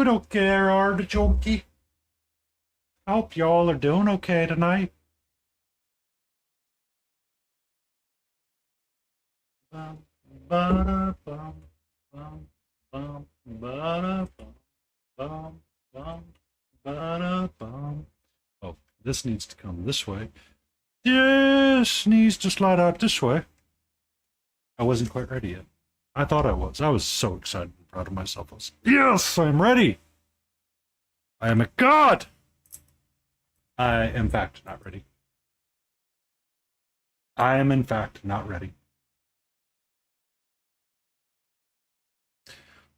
doing okay, Artichoke. I hope y'all are doing okay tonight. Bum, ba-da-bum, bum, bum, ba-da-bum, bum, bum, ba-da-bum. Oh, this needs to come this way. This needs to slide out this way. I wasn't quite ready yet. I thought I was. I was so excited and proud of myself. Yes, I'm ready. I am a god. I am, in fact, not ready. I am, in fact, not ready.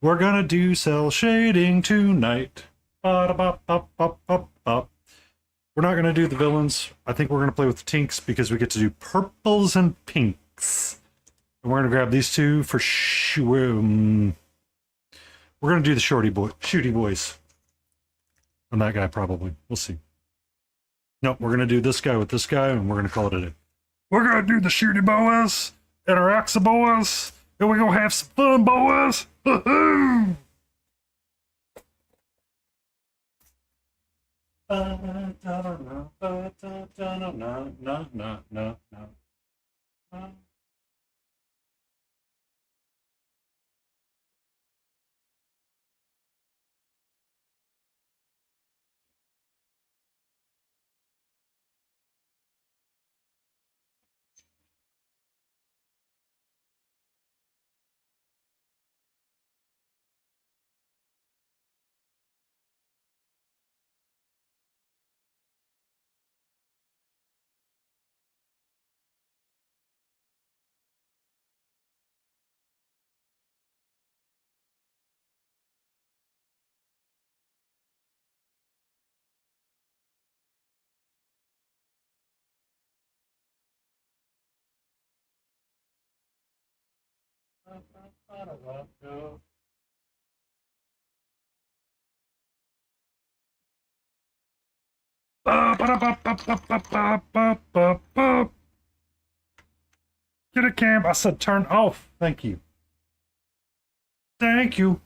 We're gonna do cell shading tonight. Ba-da-ba-ba-ba-ba-ba. We're not gonna do the villains. I think we're gonna play with the tinks because we get to do purples and pinks. And we're gonna grab these two for we're gonna do the shooty boys. And that guy probably. We'll see. No, we're gonna do this guy with this guy, and we're gonna call it a day. We're gonna do the shooty boys and our axa boys, and we're gonna have some fun, boys. Woohoo! Get a cam. I said turn off. Thank you. Thank you.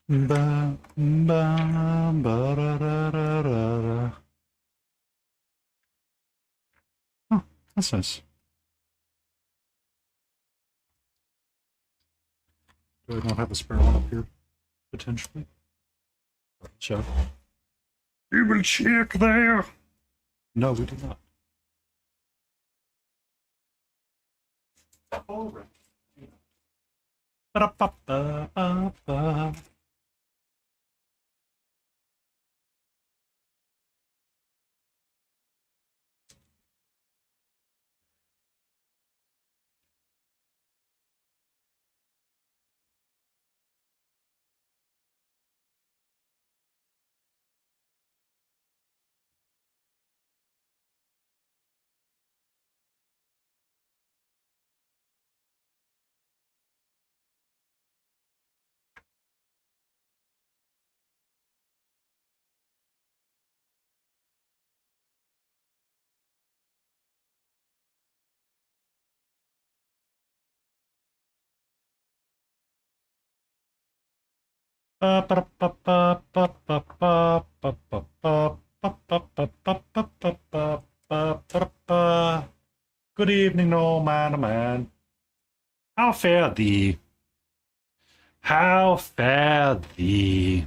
Ba, ba, ba, da, da, da, da, da. Oh, that's nice. Do I not have a spare one up here? Potentially. Check. We will check there. No, we do not. All right. Ba-da-ba-ba-ba-ba. Good evening, no man, a man. How fare thee? How fare thee?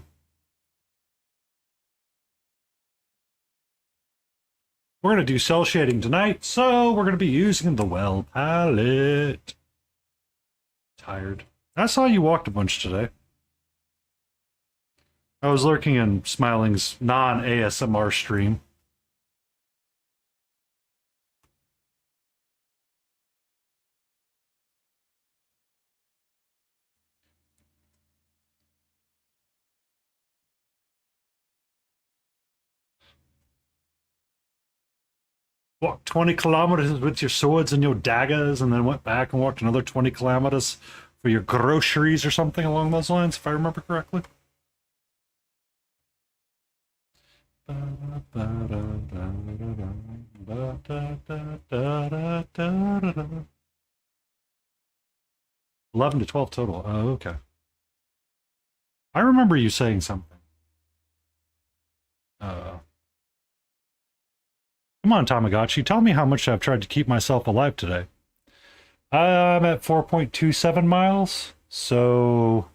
We're going to do cell shading tonight, so we're going to be using the well palette. Tired. I saw you walked a bunch today. I was lurking in Smiling's non-ASMR stream. Walked 20 kilometers with your swords and your daggers, and then went back and walked another 20 kilometers for your groceries or something along those lines, if I remember correctly. 11 to 12 total. Oh, okay. I remember you saying something. Uh, Come on, Tamagotchi. Tell me how much I've tried to keep myself alive today. I'm at 4.27 miles. So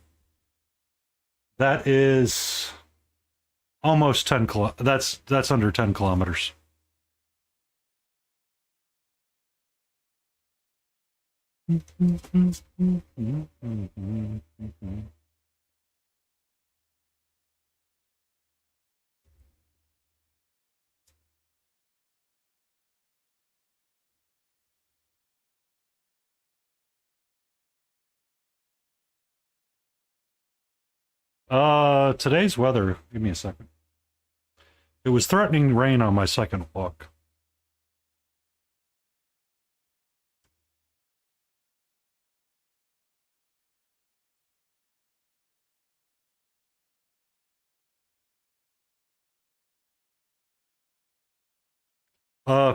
that is almost 10 that's under 10 kilometers. Today's weather, give me a second. It was threatening rain on my second walk.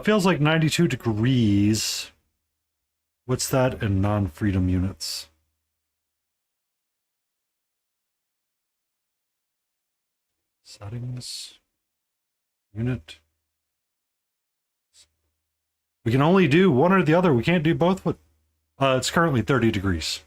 Feels like 92 degrees. What's that in non-freedom units? Settings. Unit. We can only do one or the other. We can't do both. It's currently 30 degrees.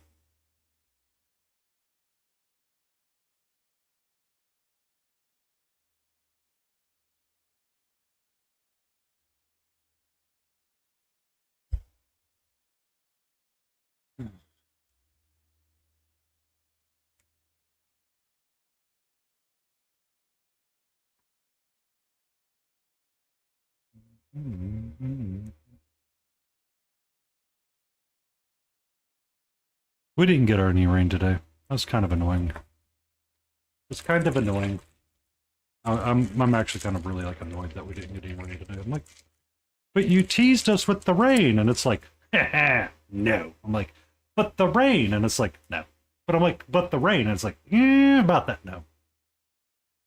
We didn't get any rain today. That's kind of annoying. It's kind of annoying. I'm actually kind of really like annoyed that we didn't get any rain today. I'm like, but you teased us with the rain, and it's like, no. I'm like, but the rain, and it's like, no. But I'm like, but the rain, and it's like, about that, no.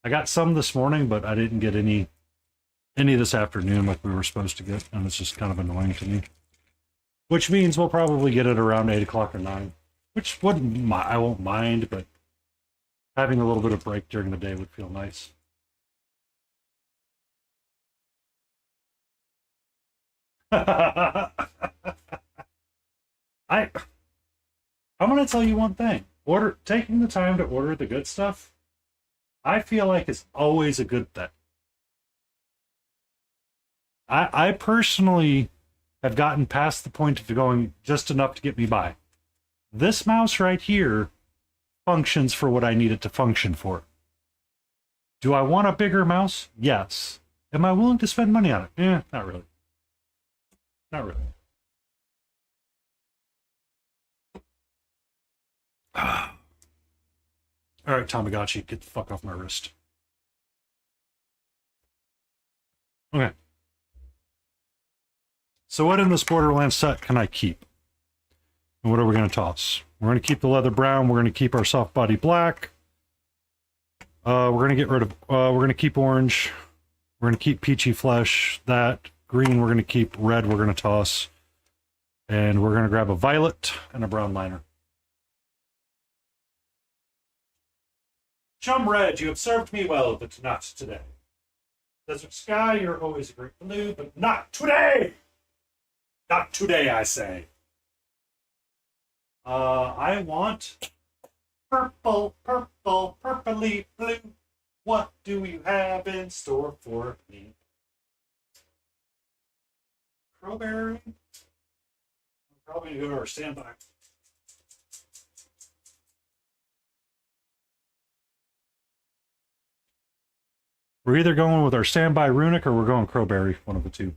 I got some this morning, but I didn't get any this afternoon like we were supposed to get, and it's just kind of annoying to me. Which means we'll probably get it around 8 o'clock or 9, which I won't mind, but having a little bit of break during the day would feel nice. I I'm gonna tell you one thing. Taking the time to order the good stuff, I feel like is always a good thing. I personally have gotten past the point of going just enough to get me by. This mouse right here functions for what I need it to function for. Do I want a bigger mouse? Yes. Am I willing to spend money on it? Not really. Not really. All right, Tamagotchi, get the fuck off my wrist. Okay. So what in this Borderlands set can I keep? And what are we going to toss? We're going to keep the leather brown. We're going to keep our soft body black. We're going to get rid of... we're going to keep orange. We're going to keep peachy flesh. That green we're going to keep. Red we're going to toss. And we're going to grab a violet and a brown liner. Chum Red, you have served me well, but not today. Desert Sky, you're always a great blue, but not today! Not today, I say. I want purple, purple, purpley blue. What do you have in store for me? Crowberry? I'm probably going to go to our standby. We're either going with our standby runic or we're going crowberry, one of the two.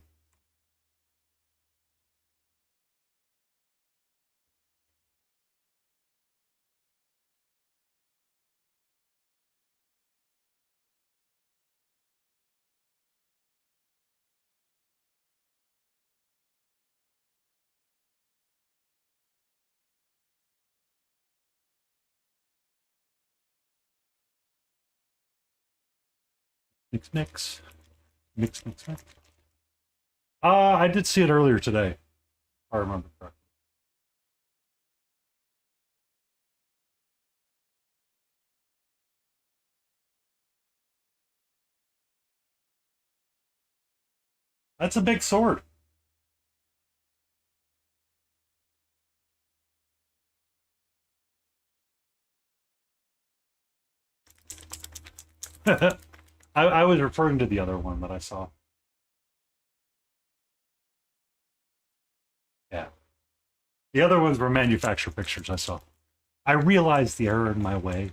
Mix, mix. Mix, mix, mix. I did see it earlier today. If I remember correctly. That's a big sword. I was referring to the other one that I saw. Yeah. The other ones were manufacturer pictures I saw. I realized the error in my way.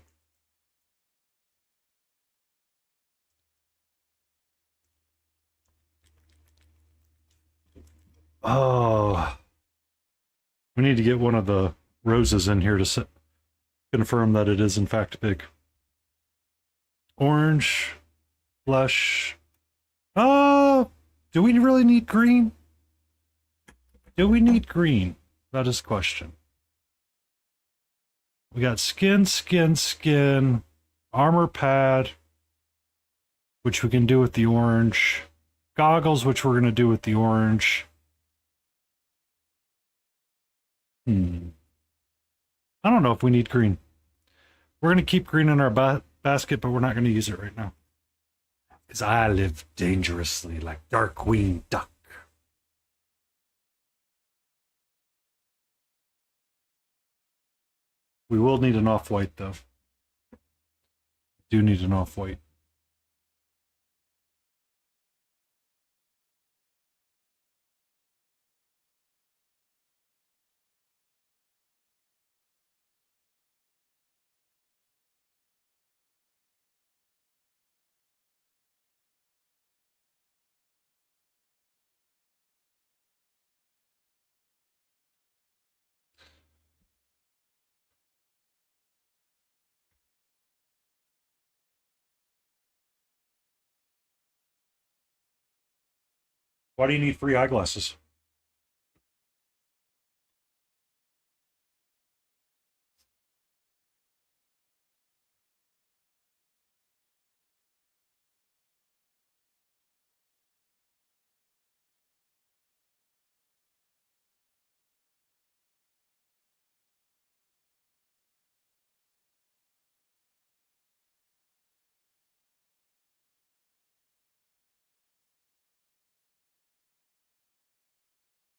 Oh, we need to get one of the roses in here to confirm that it is in fact big. Orange, flesh. Oh, do we really need green? Do we need green? That is the question. We got skin, skin, skin, armor pad, which we can do with the orange, goggles, which we're going to do with the orange. I don't know if we need green. We're going to keep green in our basket, but we're not going to use it right now. Because I live dangerously like Darkwing Duck. We will need an off-white, though. Do need an off-white. Why do you need free eyeglasses?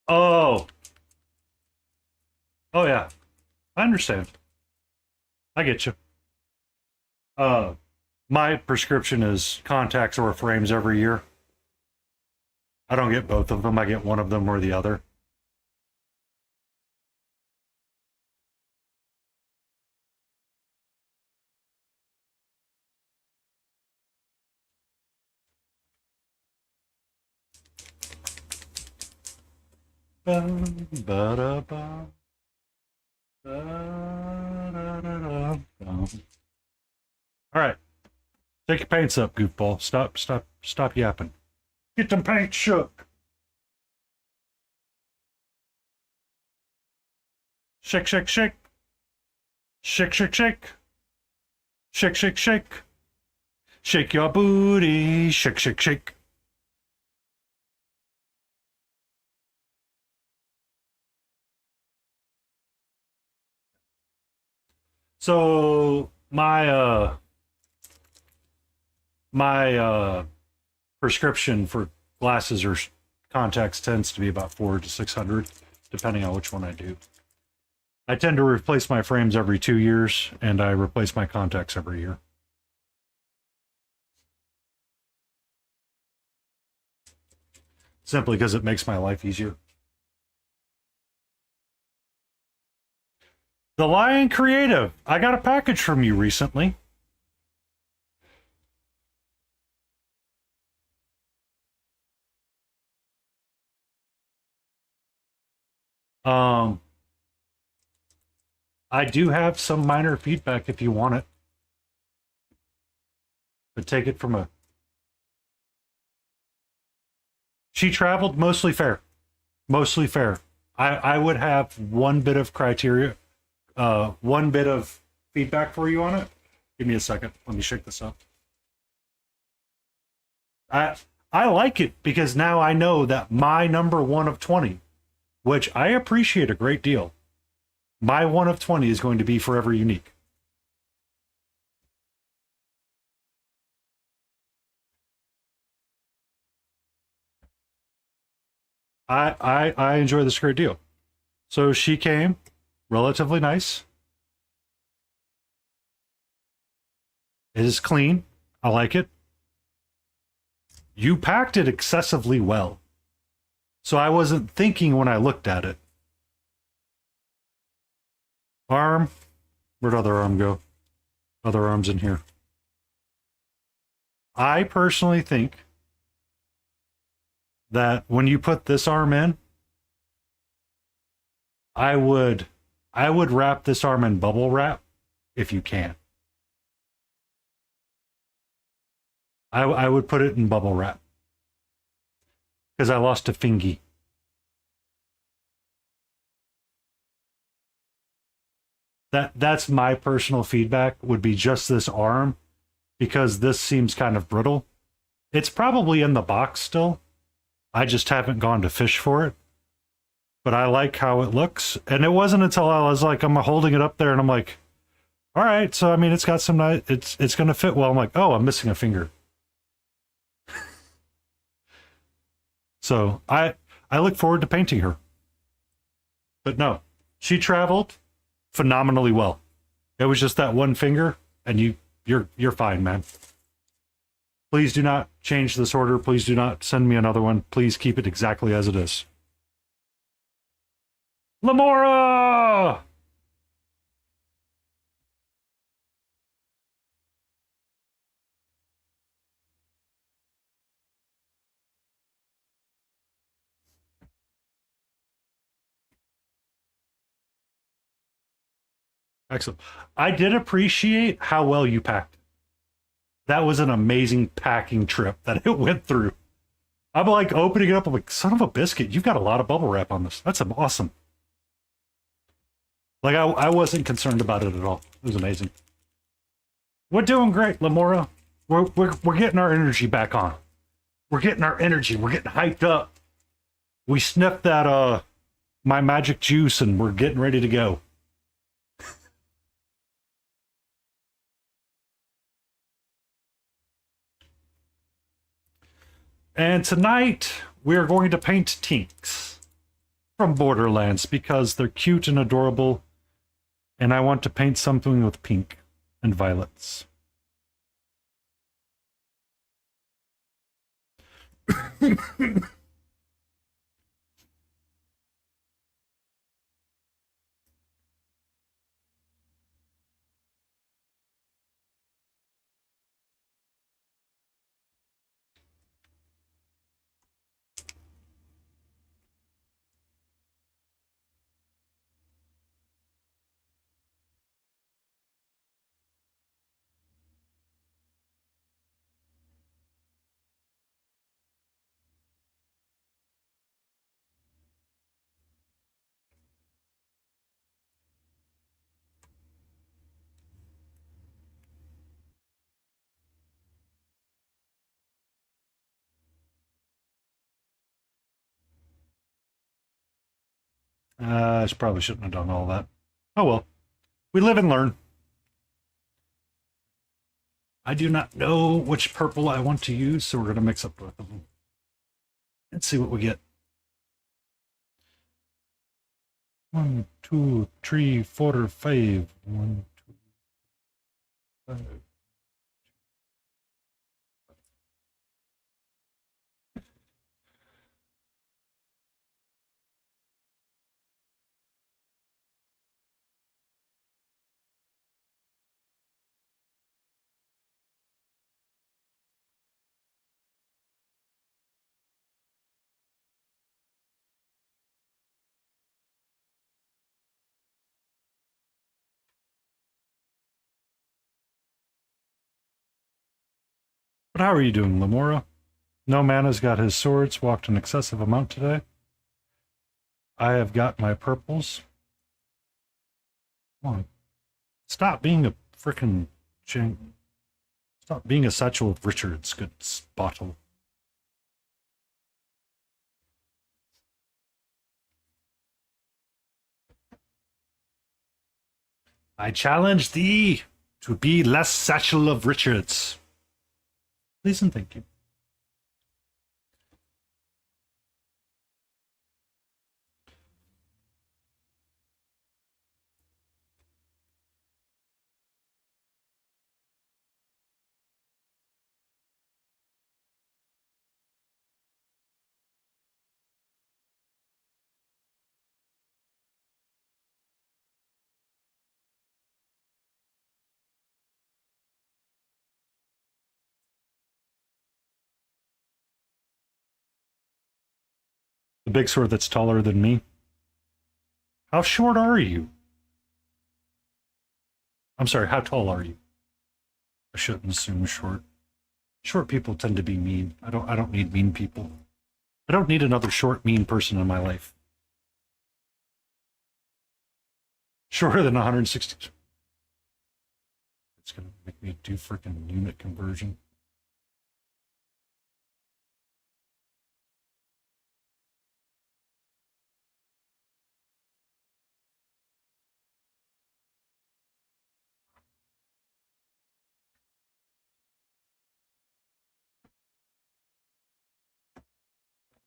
Oh, oh yeah, I understand. I get you. Uh, my prescription is contacts or frames every year. I don't get both of them. I get one of them or the other. Ba-da-ba, ba-da-da-da. All right, take your paints up, goofball. Stop yapping. Get them paints shook. Shake, shake, shake. Shake, shake, shake. Shake, shake, shake. Shake your booty. Shake, shake, shake. So my prescription for glasses or contacts tends to be about 400 to 600, depending on which one I do. I tend to replace my frames every 2 years, and I replace my contacts every year. Simply because it makes my life easier. The Lion Creative. I got a package from you recently. Um, I do have some minor feedback if you want it, but take it from a. She traveled mostly fair, mostly fair. I would have one bit of criteria, one bit of feedback for you on it. Give me a second. Let me shake this up. I I like it because now I know that my number one of 20, which I appreciate a great deal, my one of 20 is going to be forever unique. I enjoy this a great deal. So she came, relatively nice. It is clean. I like it. You packed it excessively well. So I wasn't thinking when I looked at it. Arm. Where'd other arm go? Other arms in here. I personally think that when you put this arm in, I would wrap this arm in bubble wrap if you can. I would put it in bubble wrap because I lost a fingy. That's my personal feedback would be just this arm because this seems kind of brittle. It's probably in the box still. I just haven't gone to fish for it. But I like how it looks. And it wasn't until I was like, I'm holding it up there and I'm like, all right, so I mean it's got some nice it's gonna fit well. I'm like, oh, I'm missing a finger. So I look forward to painting her. But no, she traveled phenomenally well. It was just that one finger, and you're fine, man. Please do not change this order. Please do not send me another one. Please keep it exactly as it is. Lamora! Excellent. I did appreciate how well you packed it. That was an amazing packing trip that it went through. I'm like opening it up. I'm like, son of a biscuit, you've got a lot of bubble wrap on this. That's awesome. Like I wasn't concerned about it at all. It was amazing. We're doing great, Lamora. We're getting our energy back on. We're getting our energy. We're getting hyped up. We sniffed that my magic juice and we're getting ready to go. And tonight we are going to paint Tinks from Borderlands because they're cute and adorable. And I want to paint something with pink and violets. I probably shouldn't have done all that. Oh well. We live and learn. I do not know which purple I want to use, so we're going to mix up both of them. Let's see what we get. 1, 2, 3, 4, 5. 1, 2, 5. But how are you doing, Lamora? No man has got his swords, walked an excessive amount today. I have got my purples. Come on. Stop being a frickin' Stop being a satchel of Richard's good bottle. I challenge thee to be less satchel of Richards. Please and thank you. The big sword that's taller than me. How short are you? I'm sorry, how tall are you? I shouldn't assume short. Short people tend to be mean. I don't need mean people. I don't need another short, mean person in my life. Shorter than 160. It's gonna make me do freaking unit conversion.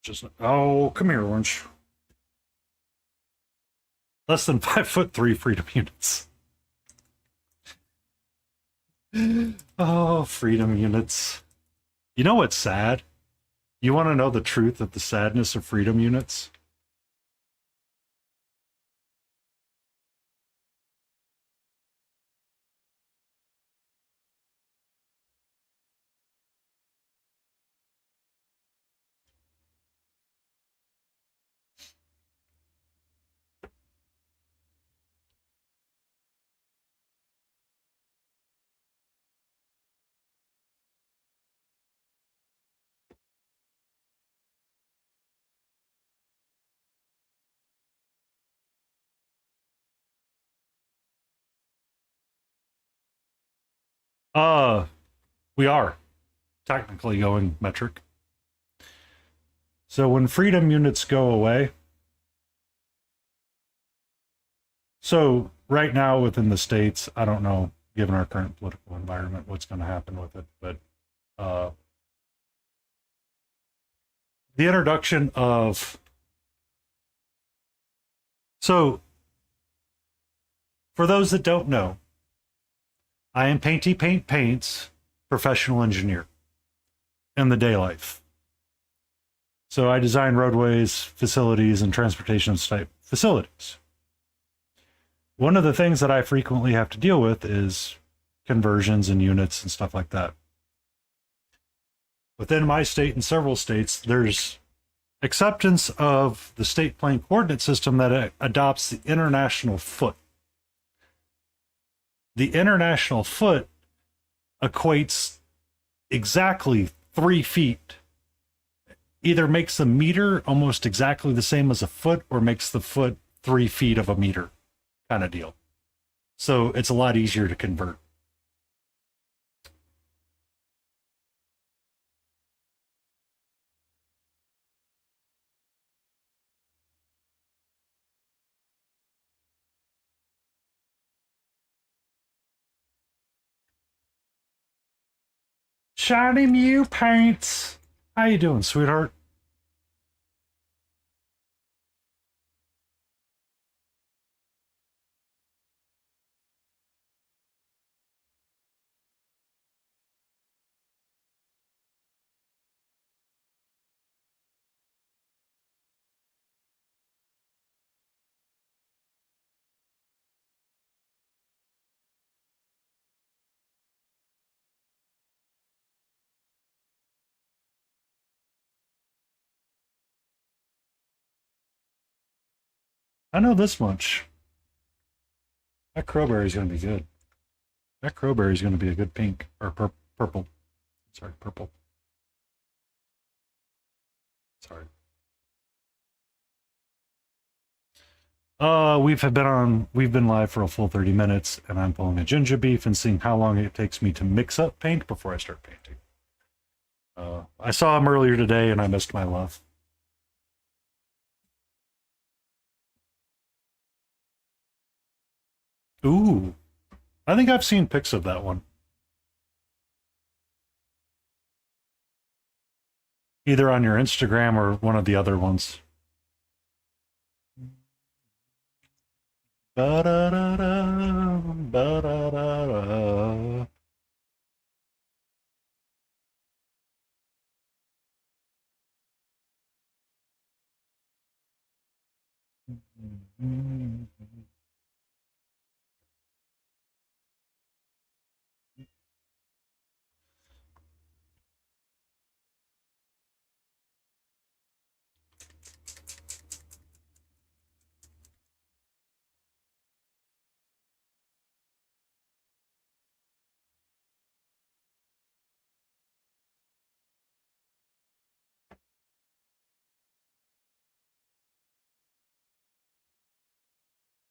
Just oh, come here, Orange. Less than 5'3" freedom units. Oh, freedom units. You know what's sad? You want to know the truth of the sadness of freedom units? Uh, we are technically going metric. So when freedom units go away, so right now within the states, I don't know, given our current political environment, what's going to happen with it, but uh, the introduction of so for those that don't know, I am Painty Paint Paints professional engineer in the day life. So I design roadways, facilities, and transportation type facilities. One of the things that I frequently have to deal with is conversions and units and stuff like that. Within my state and several states, there's acceptance of the state plane coordinate system that adopts the international foot. The international foot equates exactly 3 feet. Either makes the meter almost exactly the same as a foot or makes the foot 3 feet of a meter kind of deal. So it's a lot easier to convert. Shiny Mew paints. How you doing, sweetheart? I know this much. That crowberry's going to be good. That crowberry's going to be a good pink or purple. Sorry, purple. Sorry. We've been live for a full 30 minutes, and I'm pulling a ginger beef and seeing how long it takes me to mix up paint before I start painting. I saw him earlier today, and I missed my love. Ooh, I think I've seen pics of that one, either on your Instagram or one of the other ones. Ba-da-da-da, ba-da-da-da.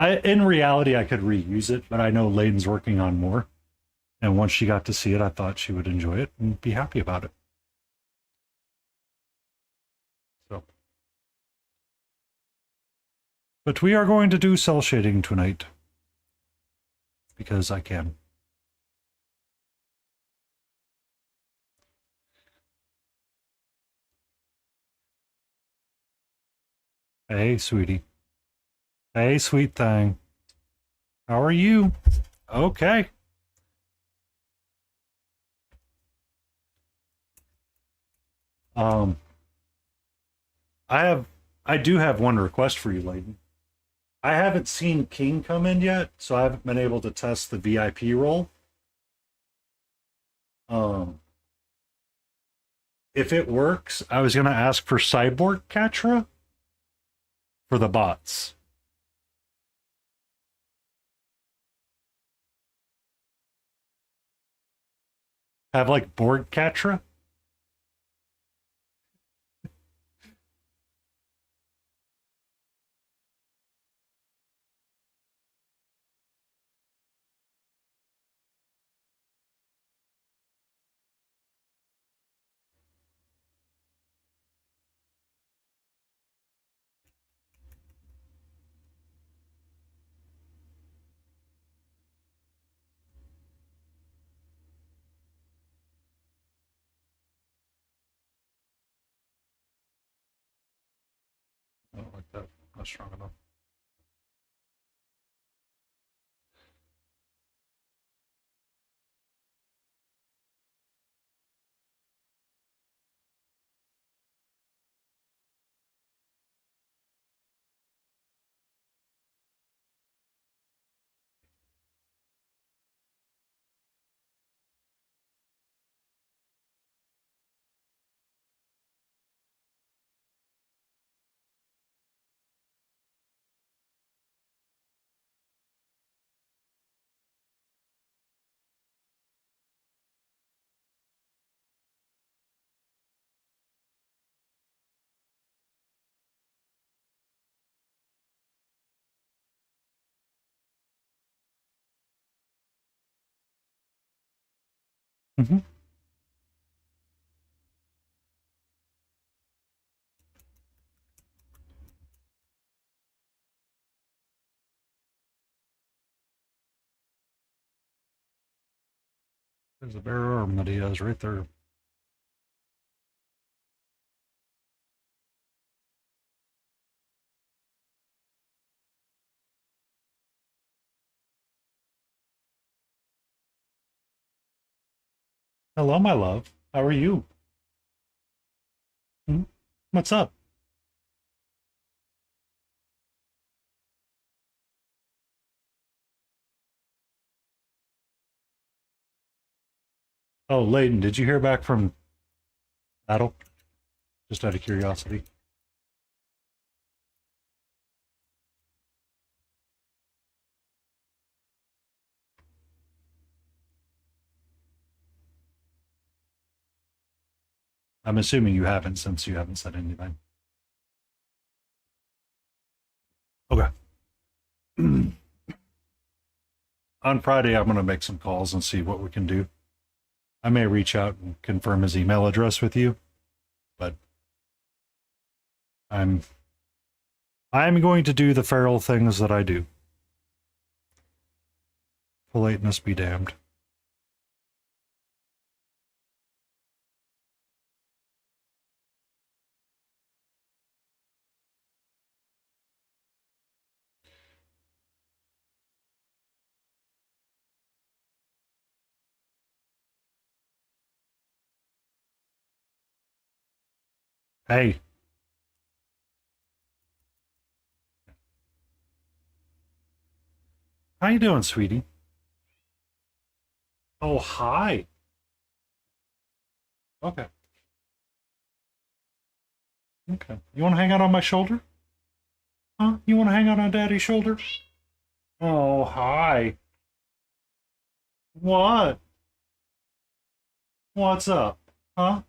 In reality, I could reuse it, but I know Layden's working on more. And once she got to see it, I thought she would enjoy it and be happy about it. So, but we are going to do cell shading tonight because I can. Hey, sweetie. Hey, sweet thing. How are you? Okay. Um, I do have one request for you, Layden. I haven't seen King come in yet, so I haven't been able to test the VIP role. Um, if it works, I was gonna ask for Cyborg Catra for the bots. Have like Borg Catra? I don't like that. Not strong enough. Mm-hmm. There's a bare arm that he has right there. Hello, my love. How are you? Hmm? What's up? Oh, Layden, did you hear back from Battle? Just out of curiosity. I'm assuming you haven't since you haven't said anything. Okay. On Friday, I'm going to make some calls and see what we can do. I may reach out and confirm his email address with you, but I'm I'm going to do the feral things that I do. Politeness be damned. Hey, how you doing, sweetie? Oh, hi. Okay. Okay. You want to hang out on my shoulder? Huh? You want to hang out on Daddy's shoulder? Oh, hi. What? What's up? Huh?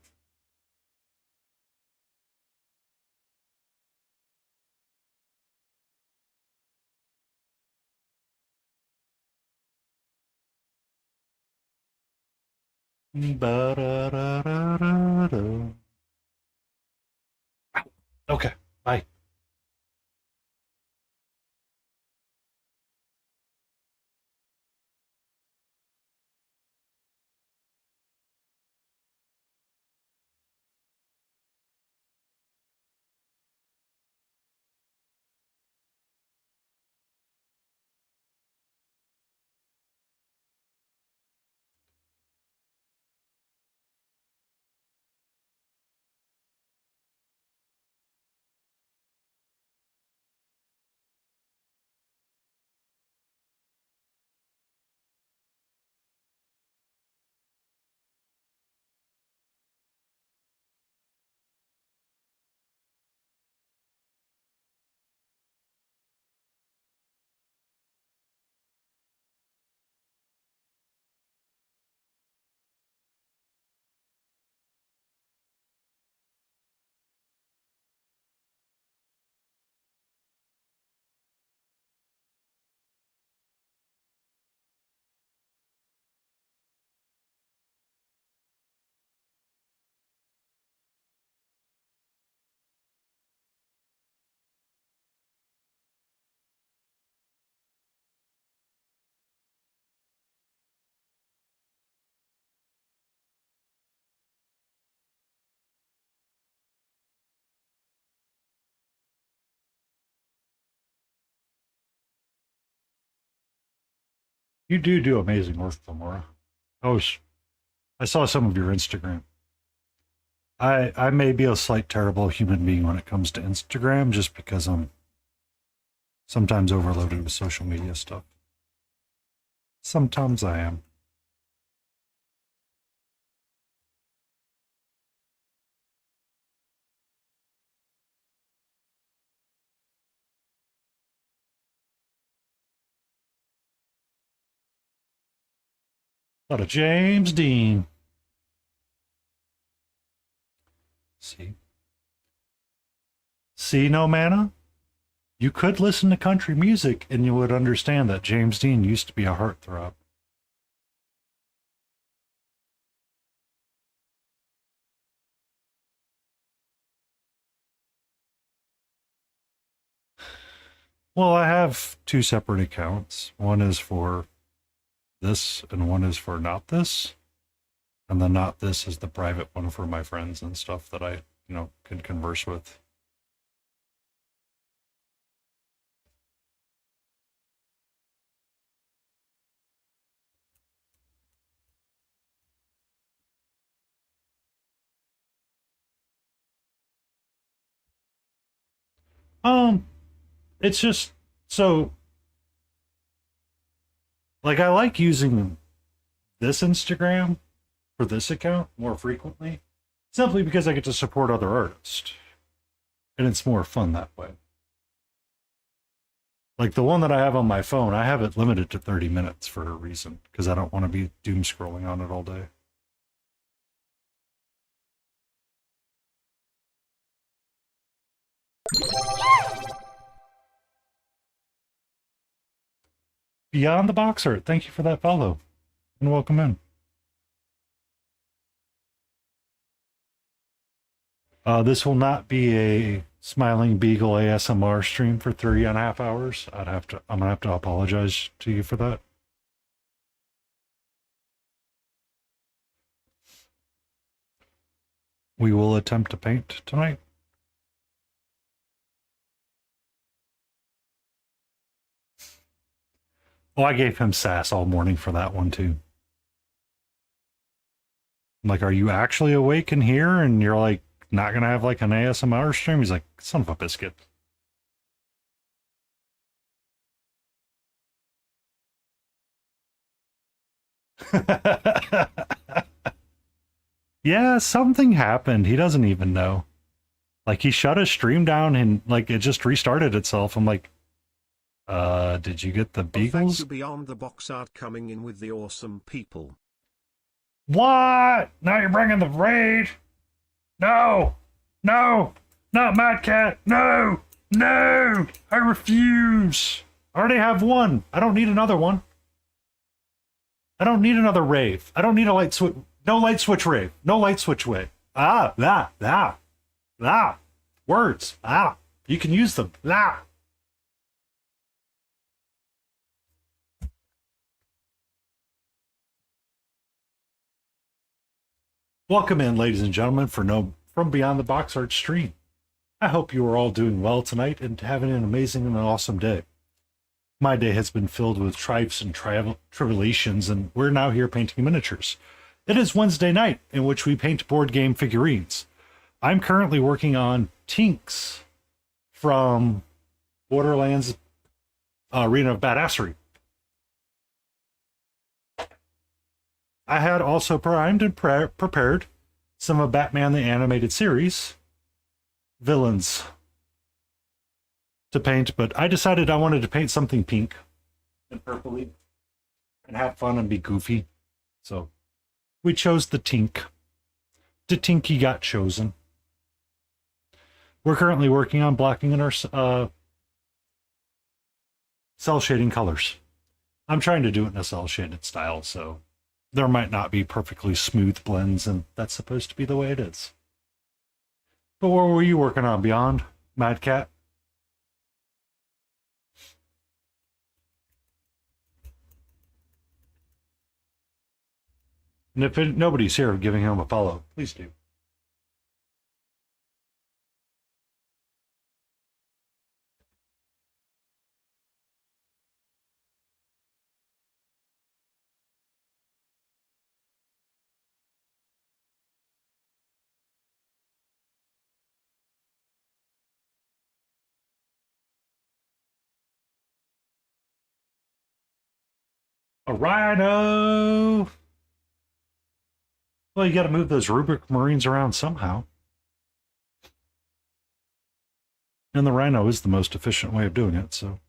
Ba-da-da-da-da-da. Okay, bye. You do amazing work, Lamora. Oh, I saw some of your Instagram. I may be a slight terrible human being when it comes to Instagram, just because I'm sometimes overloaded with social media stuff. Sometimes I am. A lot of James Dean. See? See, no mana? You could listen to country music and you would understand that James Dean used to be a heartthrob. Well, I have two separate accounts. One is for this and one is for not this. And the not this is the private one for my friends and stuff that I, can converse with. Um, it's just so like I like using this Instagram for this account more frequently, simply because I get to support other artists. And it's more fun that way. Like the one that I have on my phone, I have it limited to 30 minutes for a reason, because I don't want to be doom scrolling on it all day. Beyond the Boxer, thank you for that follow and welcome in. This will not be a Smiling Beagle ASMR stream for 3.5 hours. I'm gonna have to apologize to you for that. We will attempt to paint tonight. Oh, I gave him sass all morning for that one too. I'm like, are you actually awake in here? And you're like, not gonna have like an ASMR stream? He's like, son of a biscuit. Yeah, something happened. He doesn't even know. Like he shut his stream down and like it just restarted itself. I'm like, did you get the beagles? Thank you Beyond the Box Art coming in with the awesome people. What? Now you're bringing the raid? No, no, not Mad Cat. No, no, I refuse. I already have one. I don't need another one. I don't need another rave. I don't need a light switch. No light switch rave. No light switch wave. Ah. Words. Ah. You can use them. Ah. Welcome in, ladies and gentlemen, for no from Beyond the Box Art stream. I hope you are all doing well tonight and having an amazing and awesome day. My day has been filled with tribes and tribulations, and we're now here painting miniatures. It is Wednesday night, in which we paint board game figurines. I'm currently working on Tinks from Borderlands Arena of Badassery. I had also primed and prepared some of Batman the Animated Series villains to paint, but I decided I wanted to paint something pink and purpley and have fun and be goofy. So we chose the Tink. The Tinky got chosen. We're currently working on blocking in our cell shading colors. I'm trying to do it in a cell shaded style, so there might not be perfectly smooth blends, and that's supposed to be the way it is. But what were you working on, Beyond, Mad Cat? And if nobody's here giving him a follow, please do. A rhino! Well, you got to move those rubric marines around somehow. And the rhino is the most efficient way of doing it, so.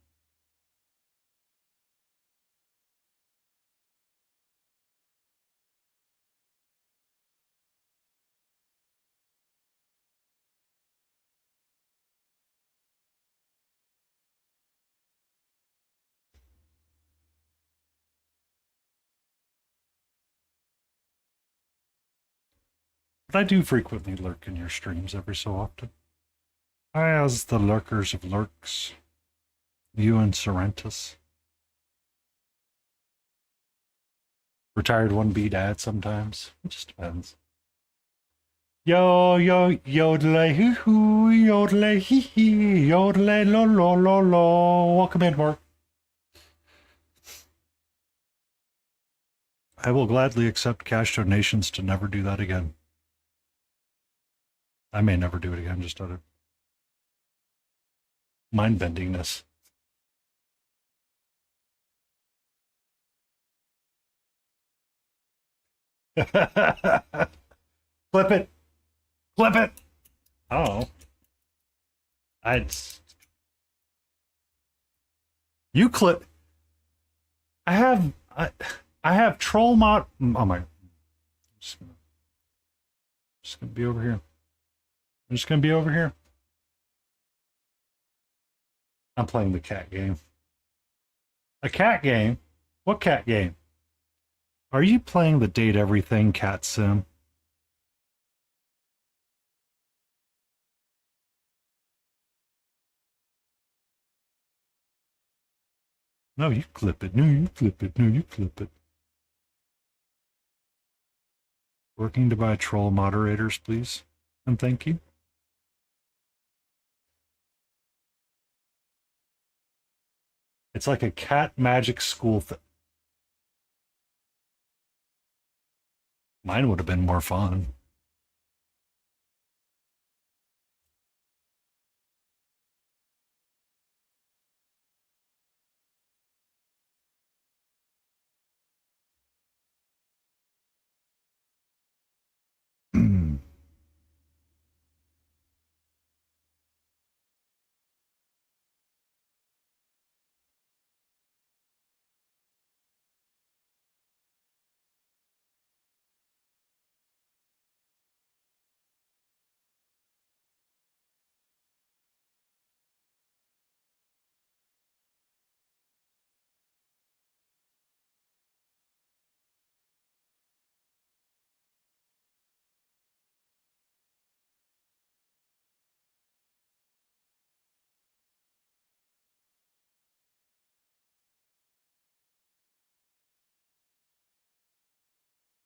But I do frequently lurk in your streams every so often. As the lurkers of lurks, you and Sorrentus. Retired 1B dad sometimes. It just depends. Yo, yodelay hoo hoo, yodelay hee hee, yodelay lo lo lo lo. Welcome in, Mark. I will gladly accept cash donations to never do that again. I may never do it again, just out of mind bendingness. Flip it. Flip it. Oh. I'd. You clip. I have troll mod. Oh my. Just gonna be over here. I'm just gonna be over here. I'm playing the cat game. A cat game? What cat game? Are you playing the date everything cat sim? No, you clip it. No, you flip it. No, you flip it. Working to buy troll moderators, please. And thank you. It's like a cat magic school thing. Mine would have been more fun.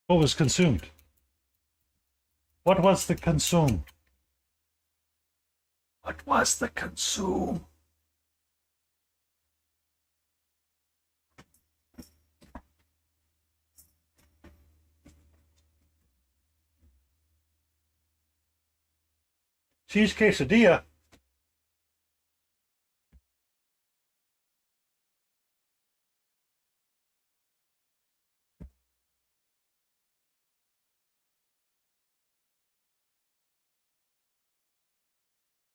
What was consumed? What was the consume? What was the consume? Cheese quesadilla.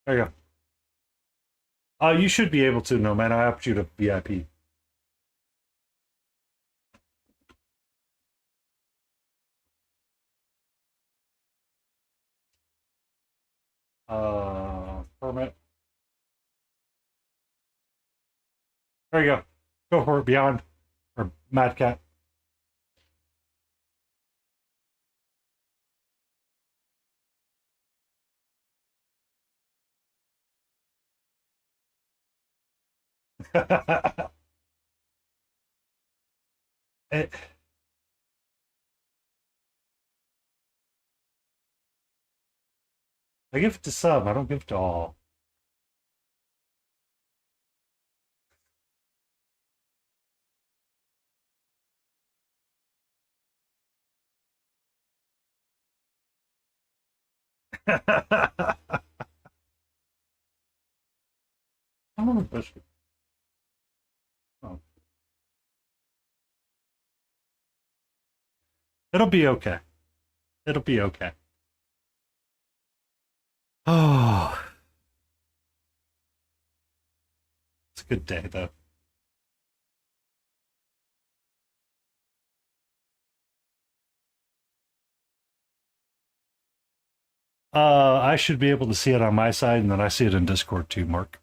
There you go. You should be able to, no man. I upped you to VIP. Permit. There you go. Go for it, Beyond. Or Mad Cat. It, I give it to some. I don't give it to all. I don't know biscuit. Oh. It'll be okay. It'll be okay. Oh, it's a good day though. I should be able to see it on my side, and then I see it in Discord too, Mark.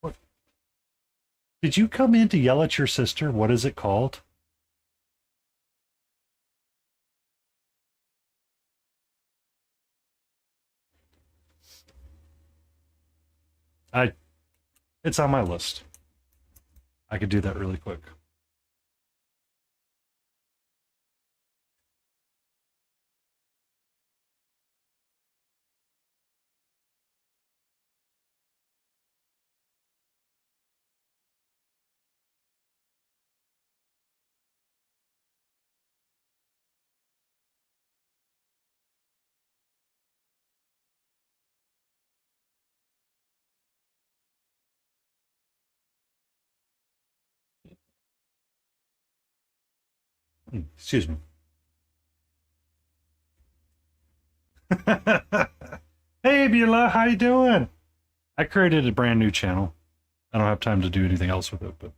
What? Did you come in to yell at your sister? What is it called? I. It's on my list. I could do that really quick. Excuse me. Hey, Beulah, how you doing? I created a brand new channel. I don't have time to do anything else with it, but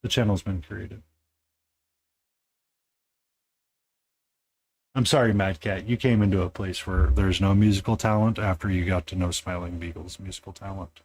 the channel's been created. I'm sorry, Mad Cat. You came into a place where there's no musical talent after you got to know Smiling Beagle's musical talent.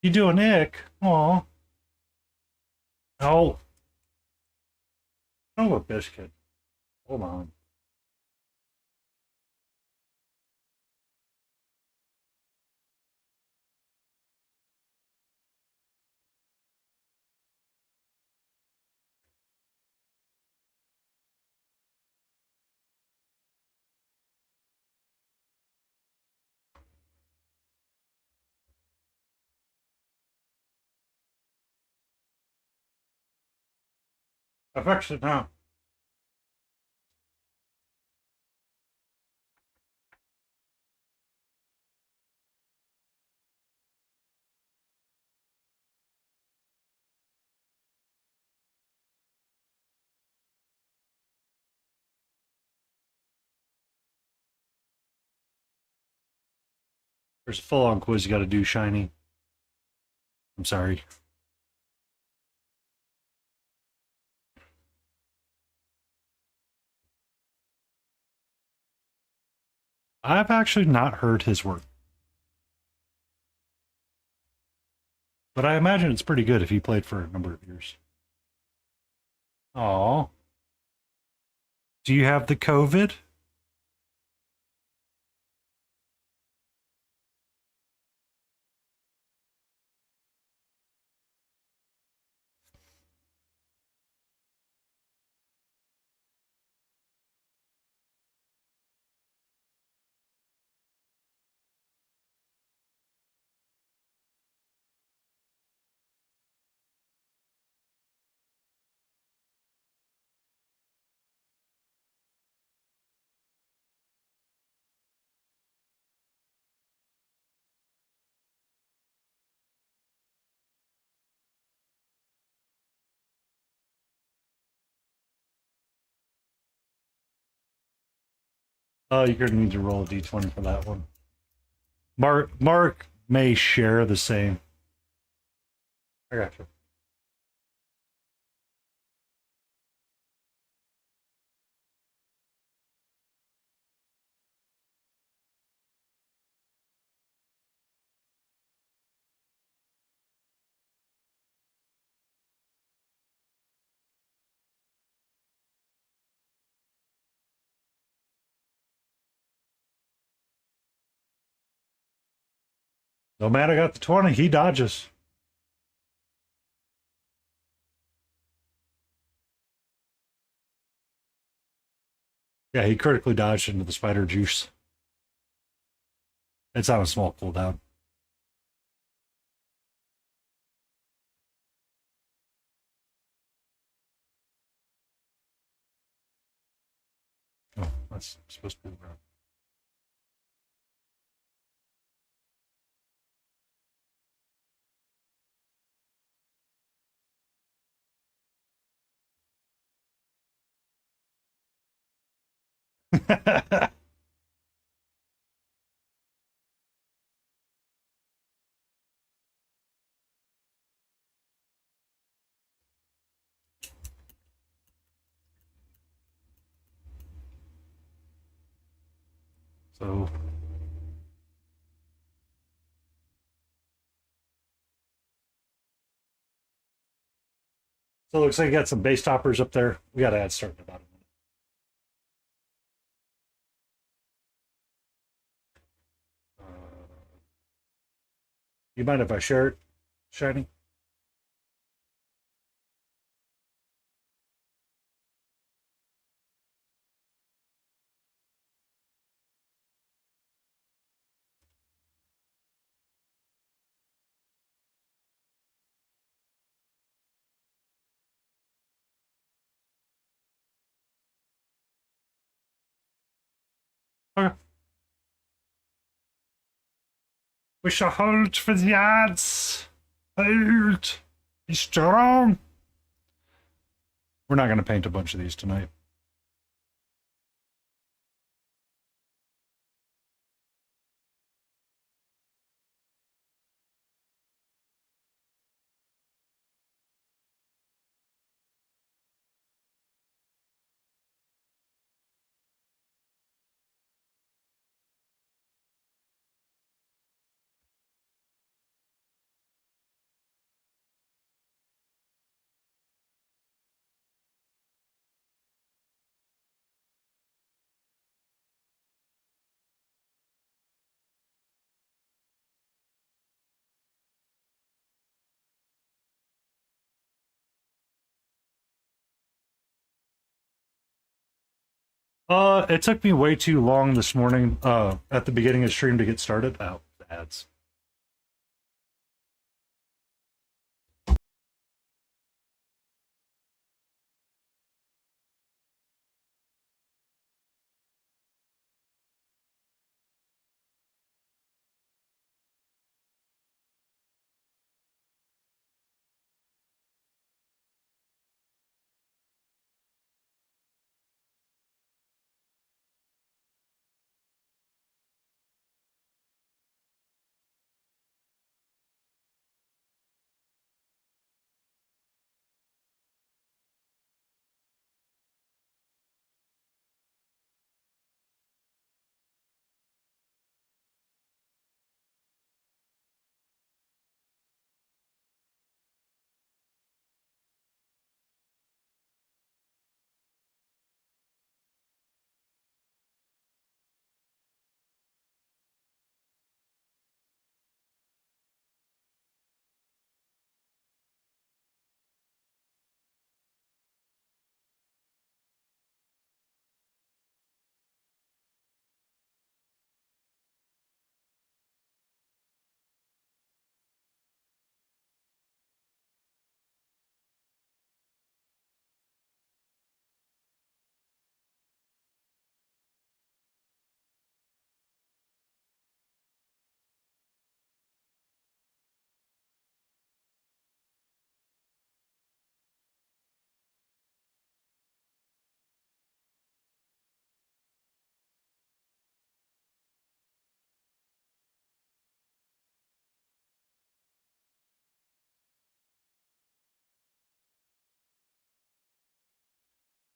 You doing, Nick? Aw. Oh, oh, a biscuit. Hold on. I fixed it now. There's a full-on quiz you got to do, Shiny. I'm sorry. I've actually not heard his work, but I imagine it's pretty good if he played for a number of years. Oh, do you have the COVID? Oh, you're gonna need to roll a d20 for that one. Mark may share the same. I got you. No matter got the 20, he dodges. Yeah, he critically dodged into the spider juice. It's on a small cooldown. Oh, that's supposed to be around. So it looks like you got some base toppers up there. We got to add start in about a minute. You mind if I share it, Shiny? Okay. We shall hold for the odds. Hold. Be strong. We're not going to paint a bunch of these tonight. It took me way too long this morning, at the beginning of the stream to get started. Oh, ads.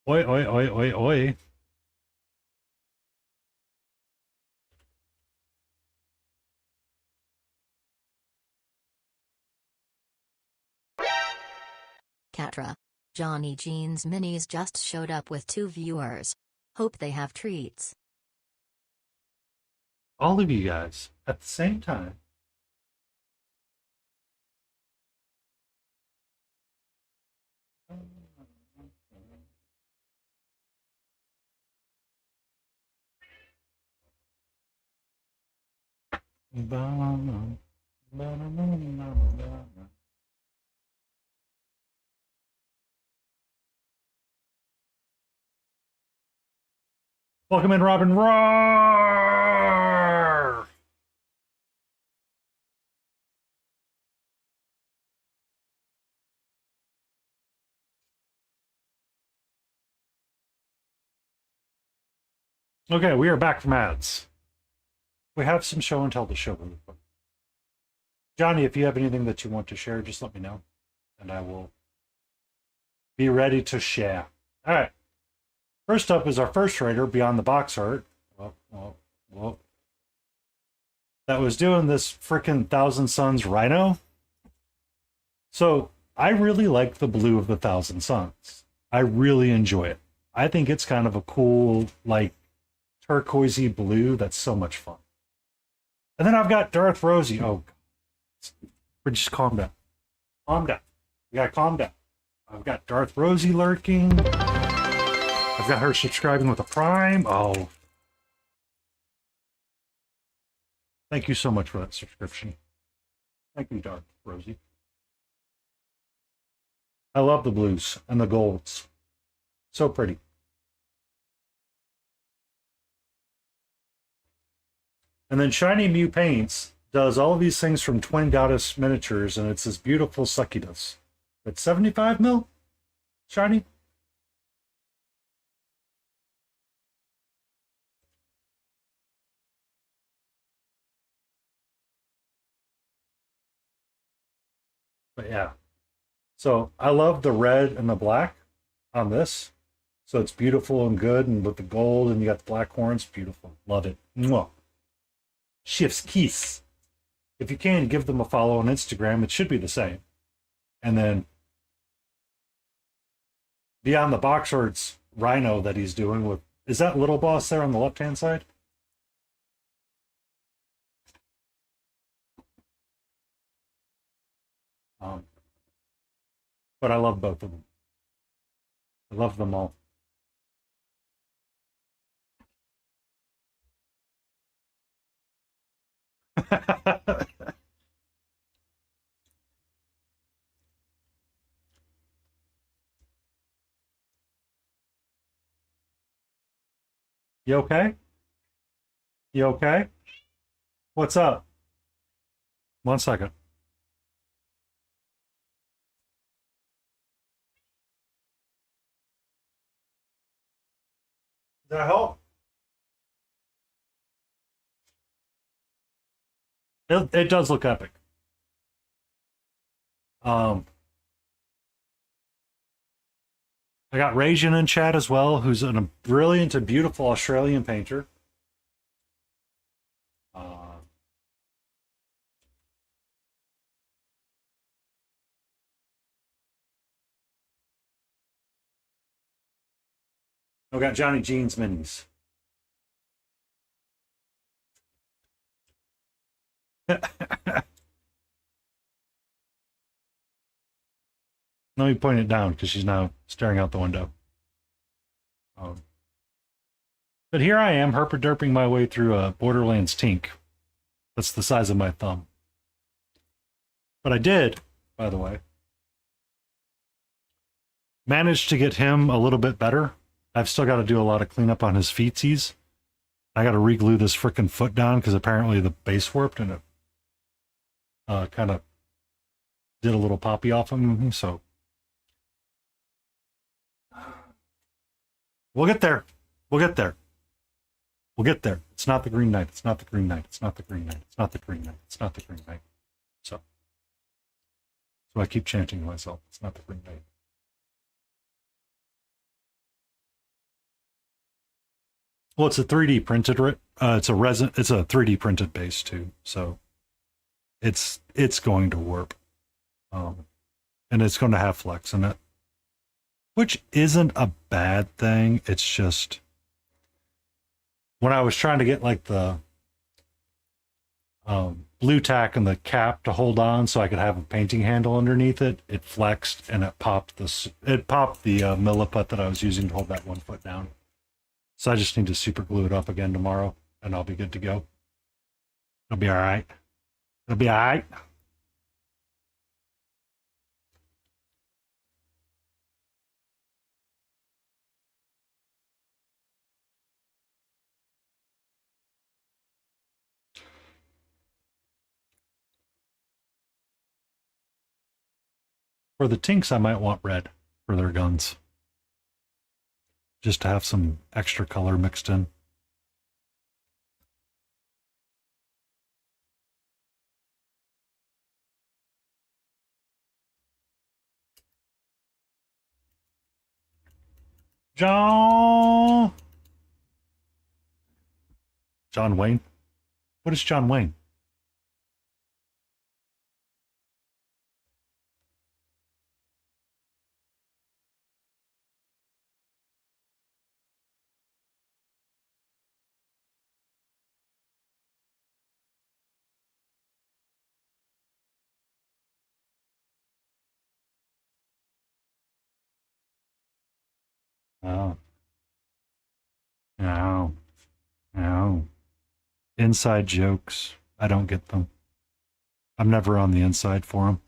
Oi, oi, oi, oi, oi. Katra. Johnny Jeans Minis just showed up with 2 viewers. Hope they have treats. All of you guys at the same time. Welcome in, Robin. Roar! Okay, we are back from ads. We have some show and tell to show. Johnny, if you have anything that you want to share, just let me know, and I will be ready to share. All right. First up is our first raider, Beyond the Box Art. Whoa. That was doing this freaking Thousand Suns Rhino. So I really like the blue of the Thousand Suns. I really enjoy it. I think it's kind of a cool, like, turquoisey blue that's so much fun. And then I've got Darth Rosie. Oh, just calm down. Calm down. You gotta calm down. I've got Darth Rosie lurking. I've got her subscribing with a Prime. Oh. Thank you so much for that subscription. Thank you, Darth Rosie. I love the blues and the golds. So pretty. And then Shiny Mew Paints does all of these things from Twin Goddess Miniatures, and it's this beautiful succubus. It's 75 mil? Shiny? But yeah. So I love the red and the black on this. So it's beautiful and good, and with the gold, and you got the black horns, beautiful. Love it. Mwah. Shifts Keith. If you can, give them a follow on Instagram. It should be the same. And then Beyond the Box Arts Rhino that he's doing with, is that Little Boss there on the left-hand side? Um, but I love both of them. I love them all. You okay? You okay? What's up? 1 second. Does that help? It does look epic. Um, I got Rajan in chat as well, who's a brilliant and beautiful Australian painter. Uh, I got Johnny Jeans minis. Let me point it down because she's now staring out the window. But here I am, herpaderping my way through a Borderlands Tink. That's the size of my thumb. But I did, by the way, manage to get him a little bit better. I've still got to do a lot of cleanup on his feetsies. I got to re-glue this frickin' foot down because apparently the base warped and it kind of did a little poppy off him. So we'll get there. We'll get there. We'll get there. It's not the Green Knight. It's not the Green Knight. It's not the Green Knight. It's not the Green Knight. It's not the Green Knight. So I keep chanting to myself. It's not the Green Knight. Well, it's a 3D printed. It's a resin. It's a 3D printed base too, so it's going to warp, um, and it's going to have flex in it, which isn't a bad thing. It's just when I was trying to get like the blue tack and the cap to hold on so I could have a painting handle underneath it, it flexed and it popped the milliput that I was using to hold that 1 foot down. So I just need to super glue it up again tomorrow and I'll be good to go. It'll be all right. It'll be all right. For the tinks, I might want red for their guns, just to have some extra color mixed in. John Wayne? What is John Wayne? Oh, no, no. Inside jokes. I don't get them. I'm never on the inside for them.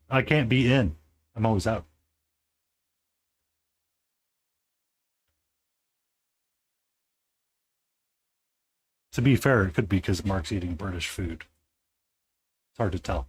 I can't be in. I'm always out. To be fair, it could be because Mark's eating British food. It's hard to tell.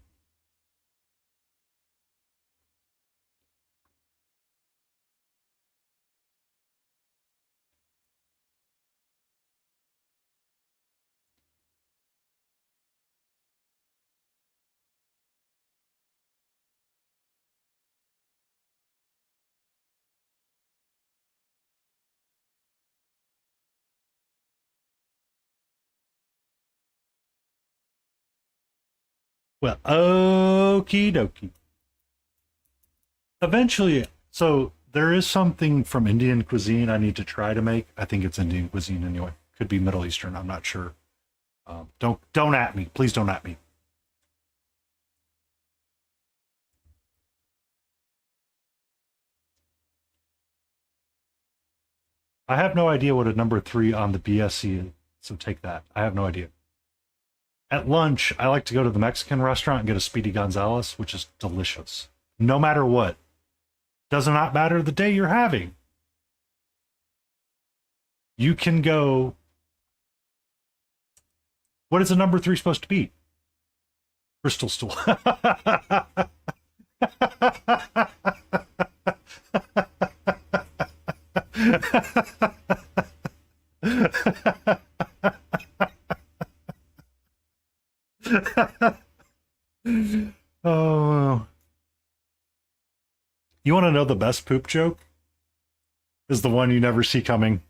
Well, okie dokie. Eventually, so there is something from Indian cuisine I need to try to make. I think it's Indian cuisine anyway. Could be Middle Eastern. I'm not sure. Don't at me. Please don't at me. I have no idea what a number 3 on the BSC is, so take that. I have no idea. At lunch, I like to go to the Mexican restaurant and get a Speedy Gonzales, which is delicious. No matter what. Does not matter the day you're having. You can go. What is a number 3 supposed to be? Crystal stool. Oh. You want to know the best poop joke? Is the one you never see coming.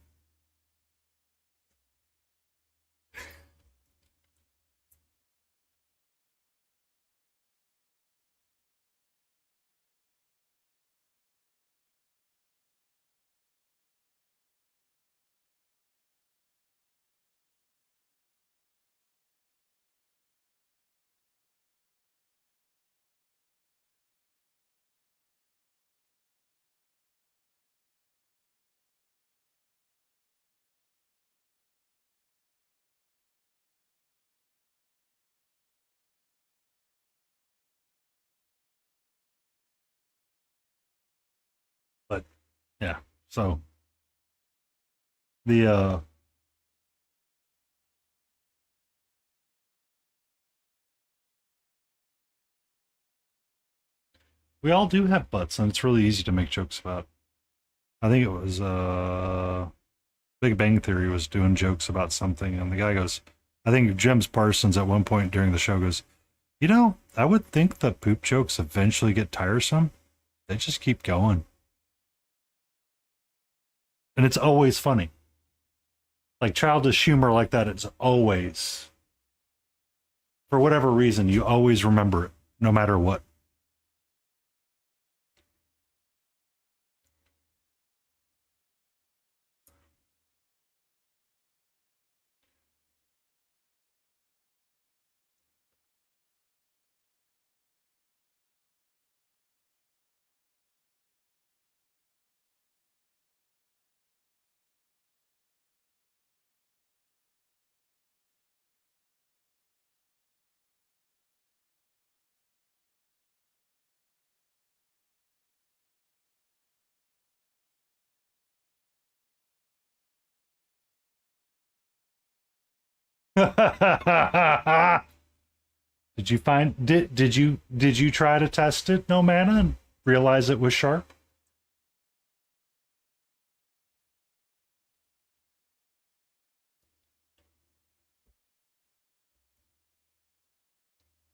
But yeah, so the we all do have butts, and it's really easy to make jokes about. I think it was Big Bang Theory was doing jokes about something, and the guy goes, I think James Parsons at one point during the show goes, I would think that poop jokes eventually get tiresome. They just keep going. And it's always funny. Like childish humor like that, it's always, for whatever reason, you always remember it, no matter what. Did you find did you try to test it, no mana, and realize it was sharp?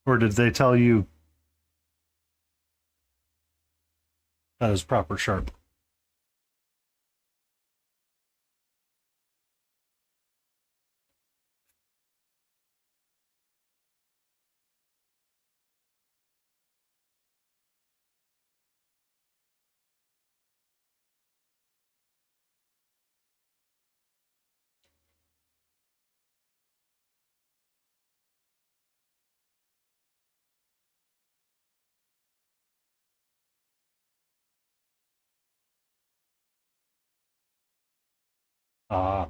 Or did they tell you that is proper sharp? Ah.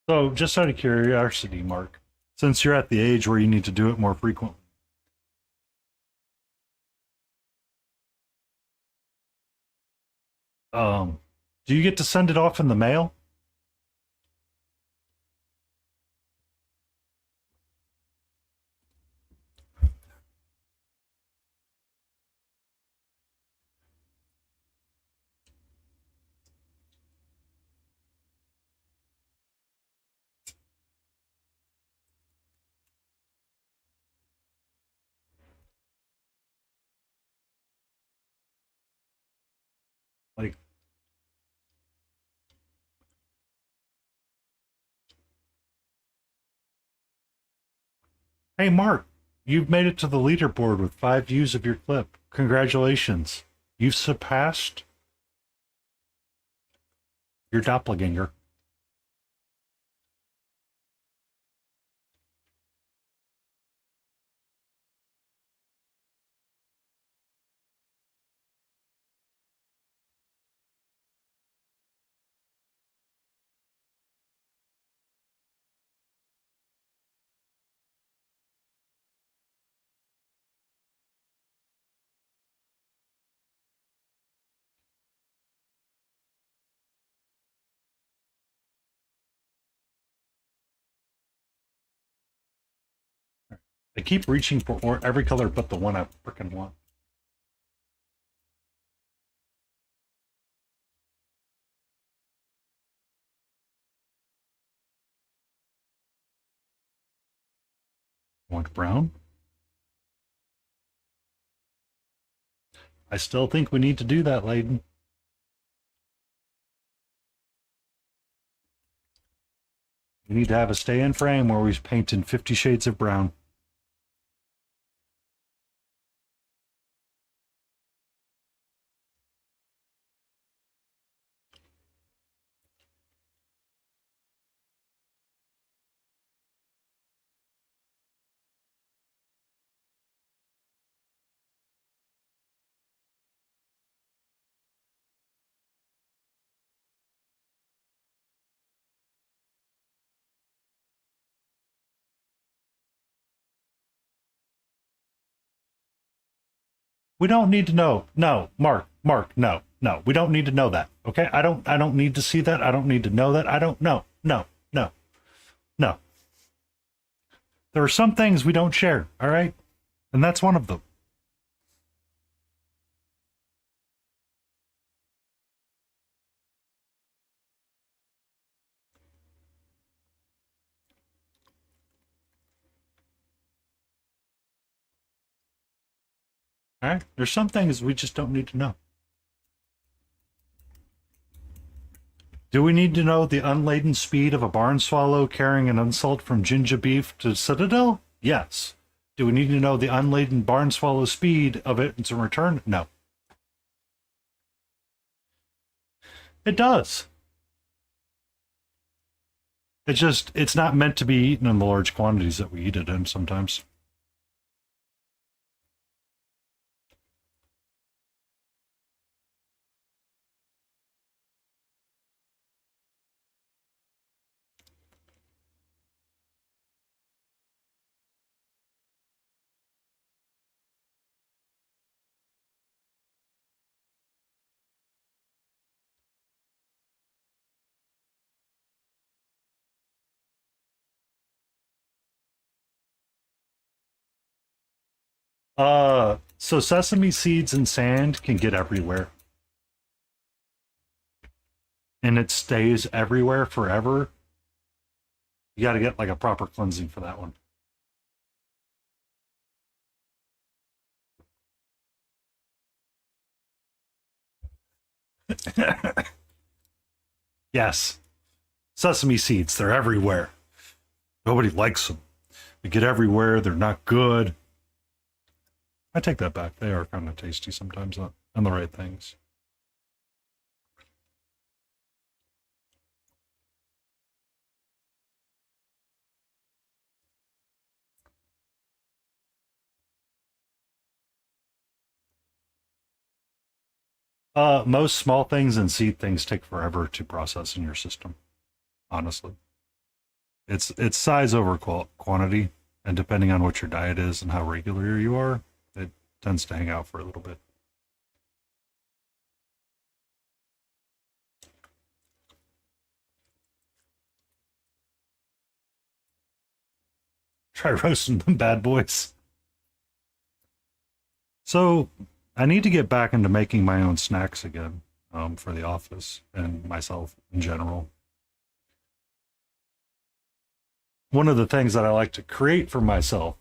So, just out of curiosity, Mark, since you're at the age where you need to do it more frequently, um, do you get to send it off in the mail? Like, hey, Mark, you've made it to the leaderboard with 5 views of your clip. Congratulations. You've surpassed your doppelganger. I keep reaching for every color but the one I freaking want. Want brown? I still think we need to do that, Layden. We need to have a stay in frame where we paint in 50 shades of brown. We don't need to know. No, Mark, no, no. We don't need to know that. Okay? I don't need to see that. I don't need to know that. I don't know. No, no, no. There are some things we don't share, all right? And that's one of them. All right? There's some things we just don't need to know. Do we need to know the unladen speed of a barn swallow carrying an insult from ginger beef to Citadel? Yes. Do we need to know the unladen barn swallow speed of it in return? No. It does. It's not meant to be eaten in the large quantities that we eat it in sometimes. So sesame seeds and sand can get everywhere. And it stays everywhere forever. You got to get like a proper cleansing for that one. Yes. Sesame seeds, they're everywhere. Nobody likes them. They get everywhere. They're not good. I take that back. They are kind of tasty sometimes on the right things. Most small things and seed things take forever to process in your system. Honestly, it's size over quantity, and depending on what your diet is and how regular you are, it tends to hang out for a little bit. Try roasting them bad boys. So I need to get back into making my own snacks again, for the office and myself in general. One of the things that I like to create for myself,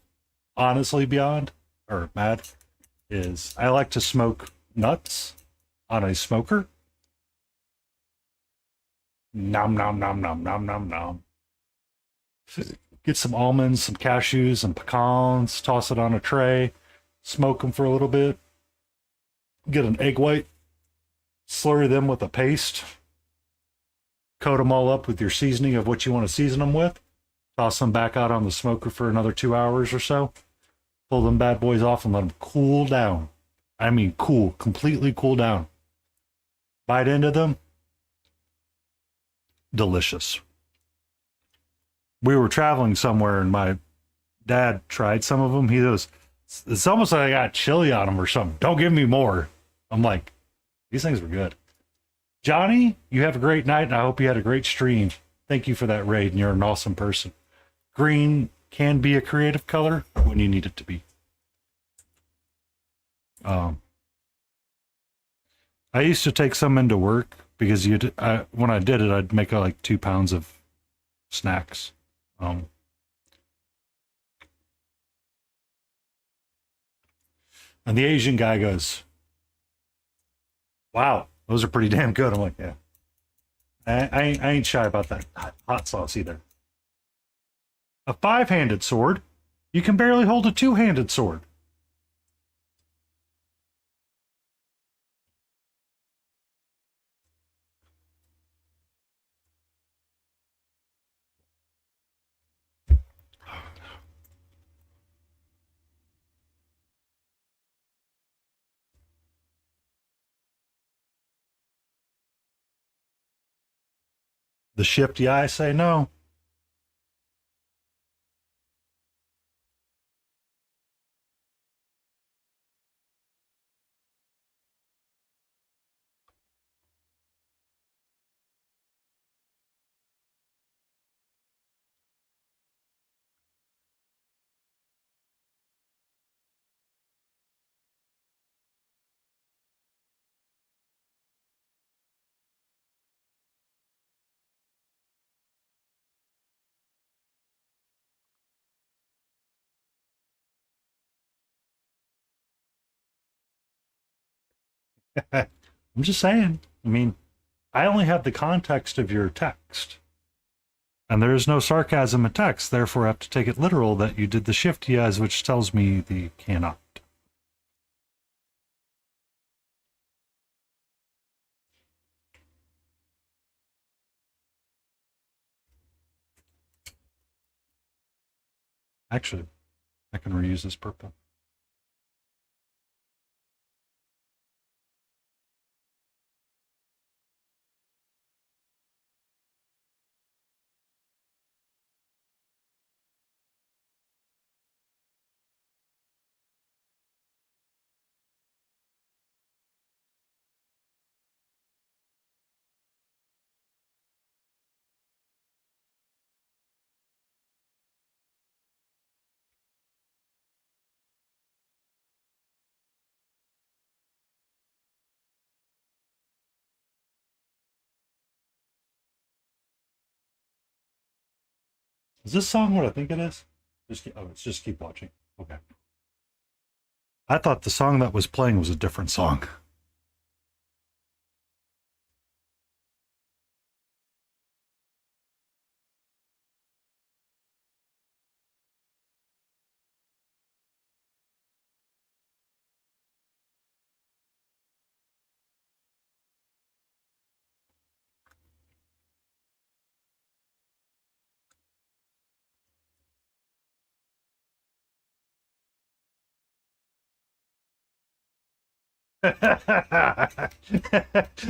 honestly, beyond or mad, is I like to smoke nuts on a smoker. Nom nom nom nom nom nom nom. Get some almonds, some cashews, and pecans. Toss it on a tray. Smoke them for a little bit. Get an egg white. Slurry them with a paste. Coat them all up with your seasoning of what you want to season them with. Toss them back out on the smoker for another 2 hours or so. Pull them bad boys off and let them cool down. I mean, cool, completely cool down. Bite into them. Delicious. We were traveling somewhere and my dad tried some of them. He goes, it's almost like I got chili on them or something. Don't give me more. I'm like, these things were good. Johnny, you have a great night and I hope you had a great stream. Thank you for that raid and you're an awesome person. Green can be a creative color when you need it to be. I used to take some into work because when I did it, I'd make like 2 pounds of snacks. And the Asian guy goes, wow, those are pretty damn good. I'm like, yeah. I ain't shy about that hot sauce either. A 5-handed sword? You can barely hold a 2-handed sword. The shifty eye say no. I'm just saying. I mean, I only have the context of your text. And there is no sarcasm in text, therefore I have to take it literal that you did the shift yes, which tells me the cannot. Actually, I can reuse this purple. Is this song what I think it is? It's just keep watching. Okay. I thought the song that was playing was a different song.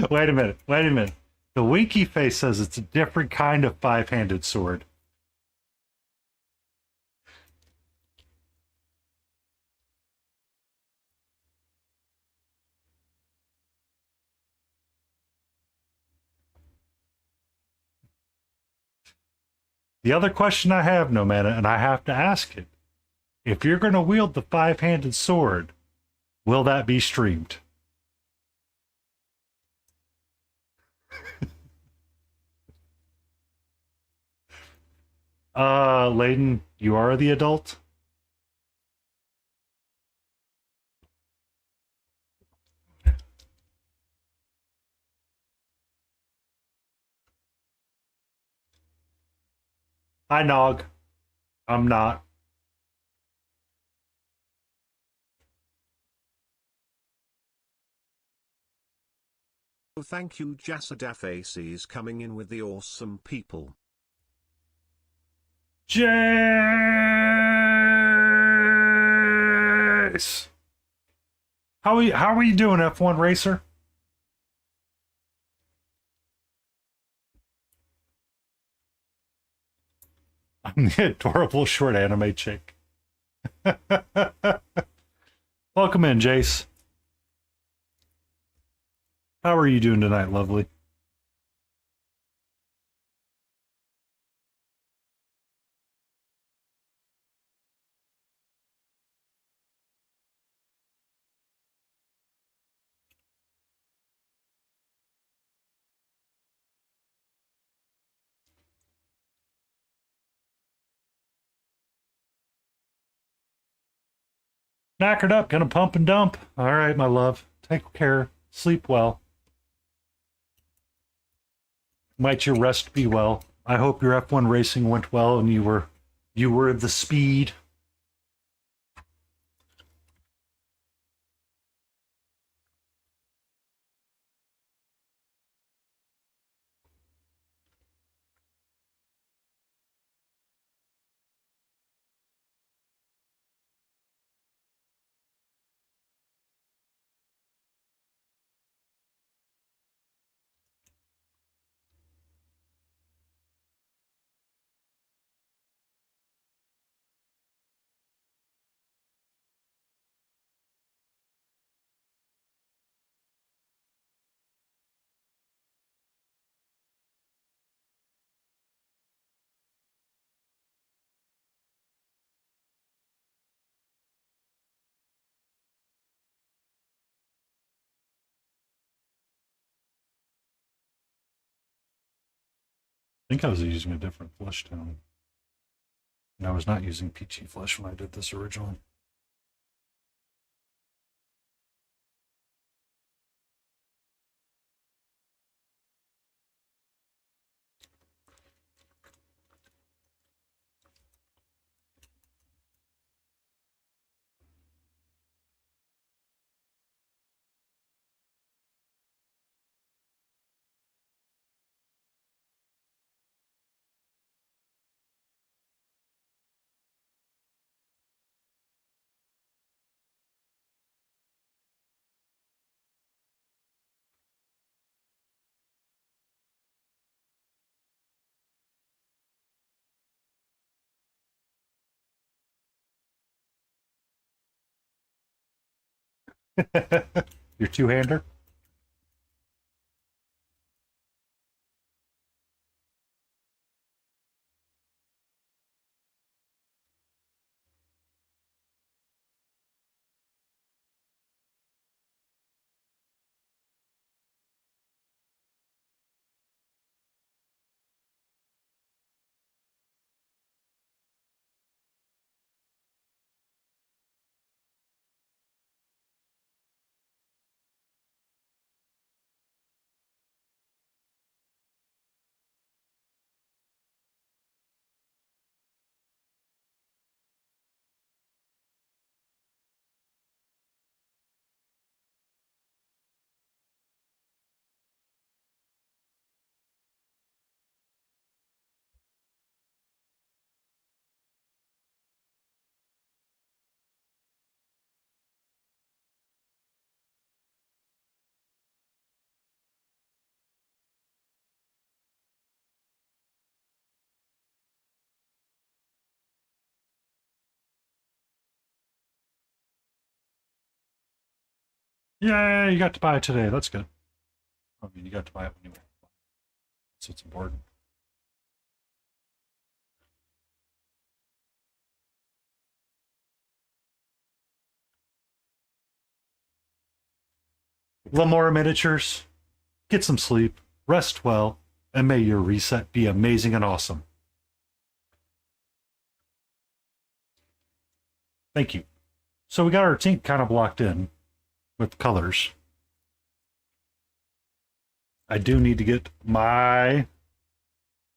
Wait a minute. Wait a minute. The winky face says it's a different kind of five-handed sword. The other question I have, no man, and I have to ask it. If you're going to wield the five-handed sword, will that be streamed? Layden, you are the adult? Hi, Nog. I'm not. Oh, thank you, Jasadaface is coming in with the awesome people. Jace! How are you doing, F1 Racer? I'm the adorable short anime chick. Welcome in, Jace. How are you doing tonight, lovely? Knackered up, gonna pump and dump. All right, my love. Take care. Sleep well. Might your rest be well. I hope your F1 racing went well and you were the speed. I think I was using a different flesh tone. And I was not using peachy flesh when I did this originally. Your two-hander? Yeah, you got to buy it today. That's good. I mean, you got to buy it when you want to buy it. That's what's important. Lamora Miniatures. Get some sleep, rest well, and may your reset be amazing and awesome. Thank you. So we got our tink kind of locked in with colors. I do need to get my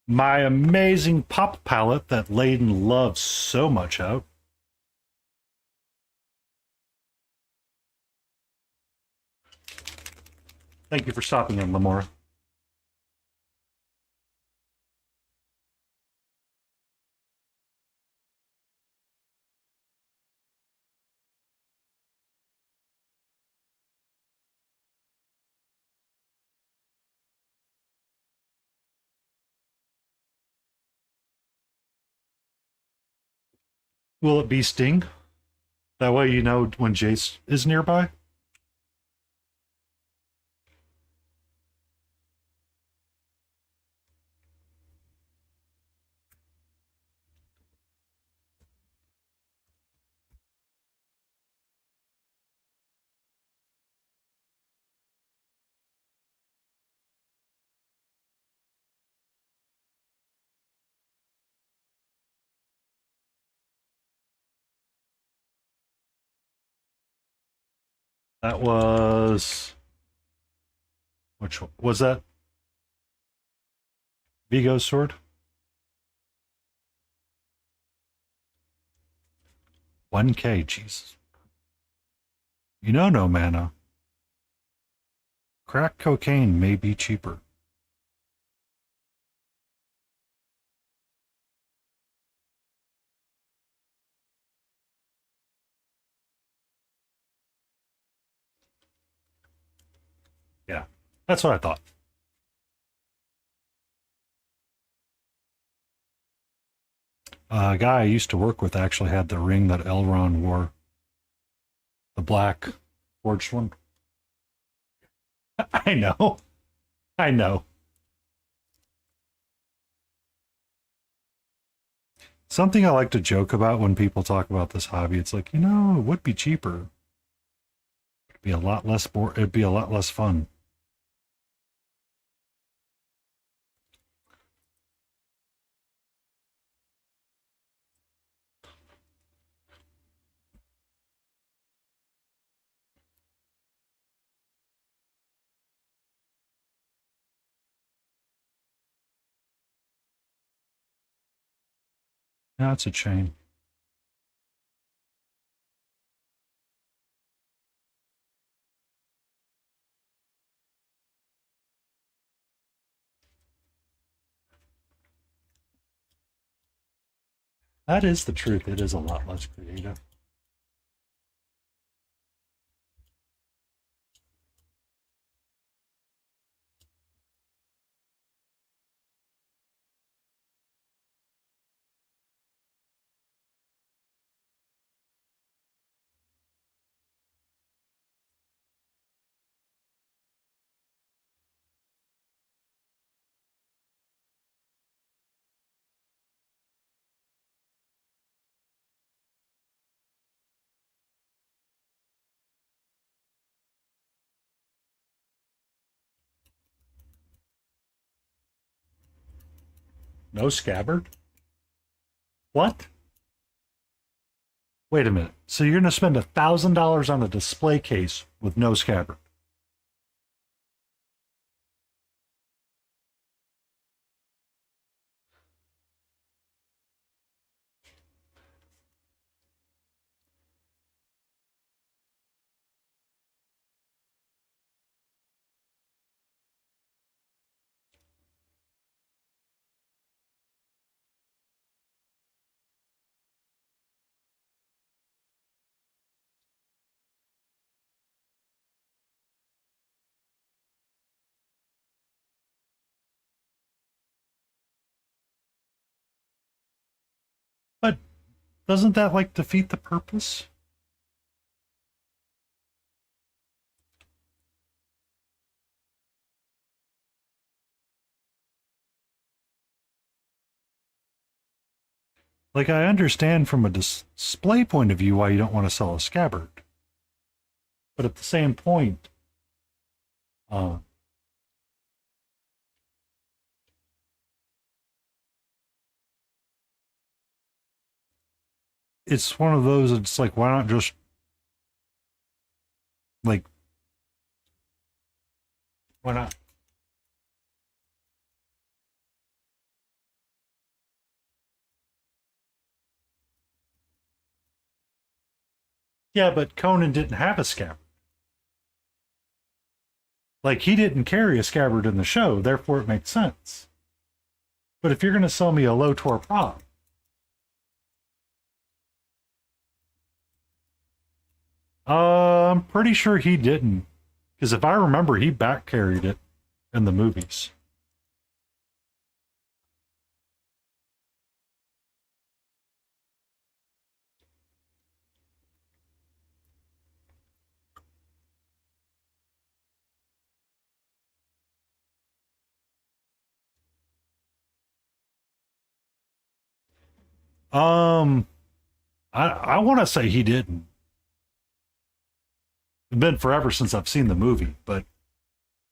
amazing pop palette that Layden loves so much out. Thank you for stopping in, Lamora. Will it be Sting? That way you know when Jace is nearby. That was which one? Was that Vigo's sword? 1K, Jesus. You know, no mana. Crack cocaine may be cheaper. Yeah, that's what I thought. A guy I used to work with actually had the ring that Elrond wore, the black forged one. I know. I know. Something I like to joke about when people talk about this hobby, it's like, it would be cheaper. It'd be a lot less it'd be a lot less fun. That's a chain. That is the truth. It is a lot less creative. No scabbard? What? Wait a minute. So you're going to spend $1,000 on a display case with no scabbard? But doesn't that like defeat the purpose? Like, I understand from a display point of view why you don't want to sell a scabbard. But at the same point, uh, it's one of those, it's like, why not just, like, why not? Yeah, but Conan didn't have a scabbard. Like, he didn't carry a scabbard in the show, therefore it makes sense. But if you're going to sell me a Lotor prop, I'm pretty sure he didn't. Because if I remember, he back carried it in the movies. Um, I want to say he didn't. It's been forever since I've seen the movie, but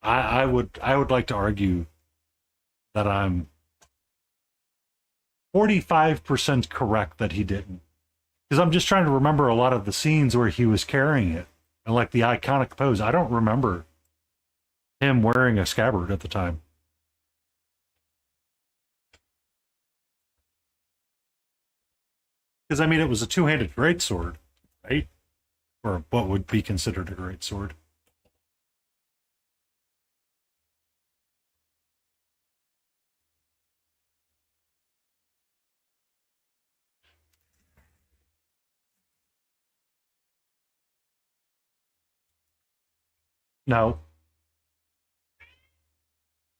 I would like to argue that I'm 45% correct that he didn't. Because I'm just trying to remember a lot of the scenes where he was carrying it and like the iconic pose. I don't remember him wearing a scabbard at the time. Because I mean, it was a two-handed greatsword, right? Or what would be considered a greatsword. No,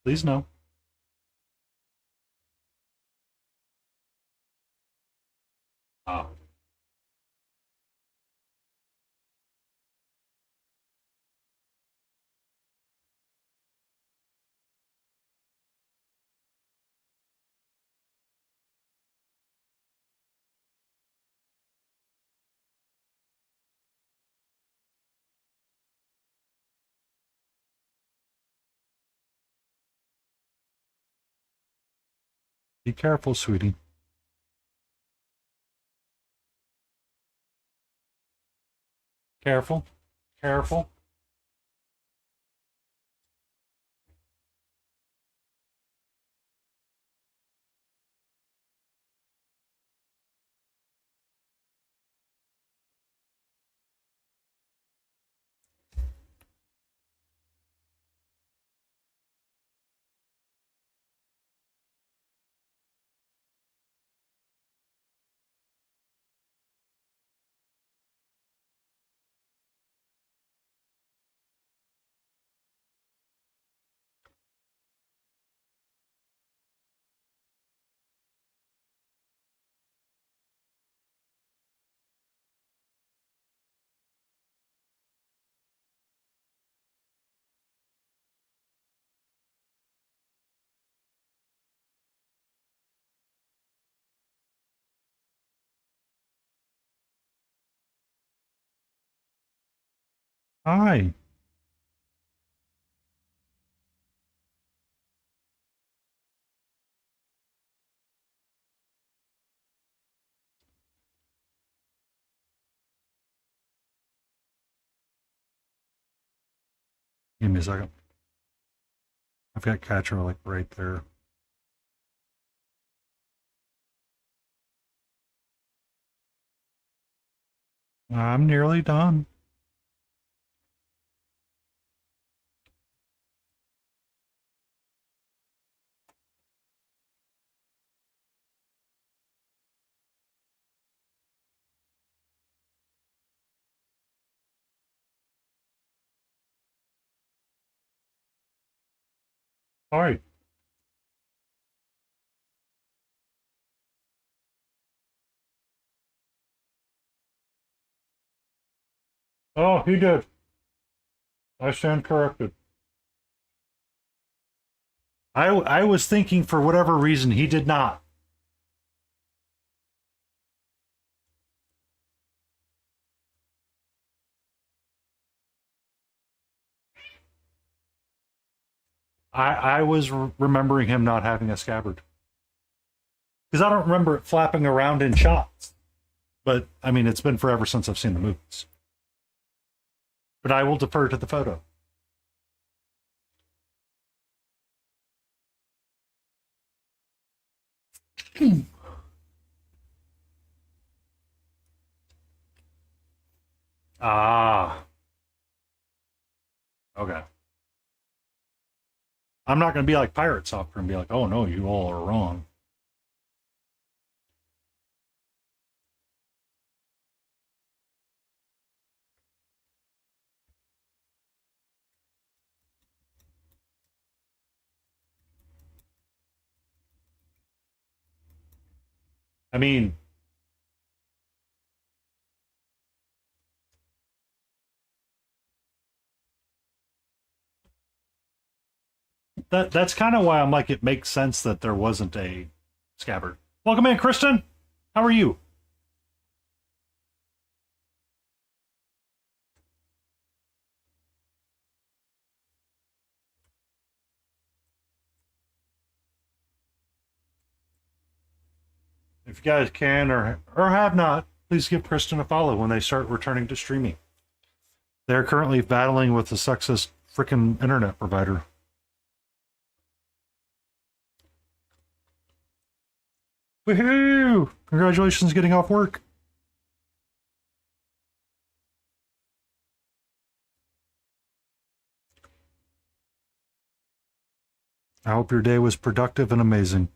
please no. Oh. Be careful, sweetie. Careful. Careful. Hi. Give me a second. I've got catcher like right there. I'm nearly done. All right. Oh, he did. I stand corrected. I was thinking for whatever reason he did not. I was remembering him not having a scabbard because I don't remember it flapping around in shots. But I mean, it's been forever since I've seen the movies. But I will defer to the photo. Ah, okay. I'm not going to be like Pirate Software and be like, oh no, you all are wrong. I mean, that's kind of why I'm like, it makes sense that there wasn't a scabbard. Welcome in, Kristen. How are you? If you guys can or have not, please give Kristen a follow when they start returning to streaming. They're currently battling with the sexist freaking internet provider. Woohoo! Congratulations getting off work. I hope your day was productive and amazing.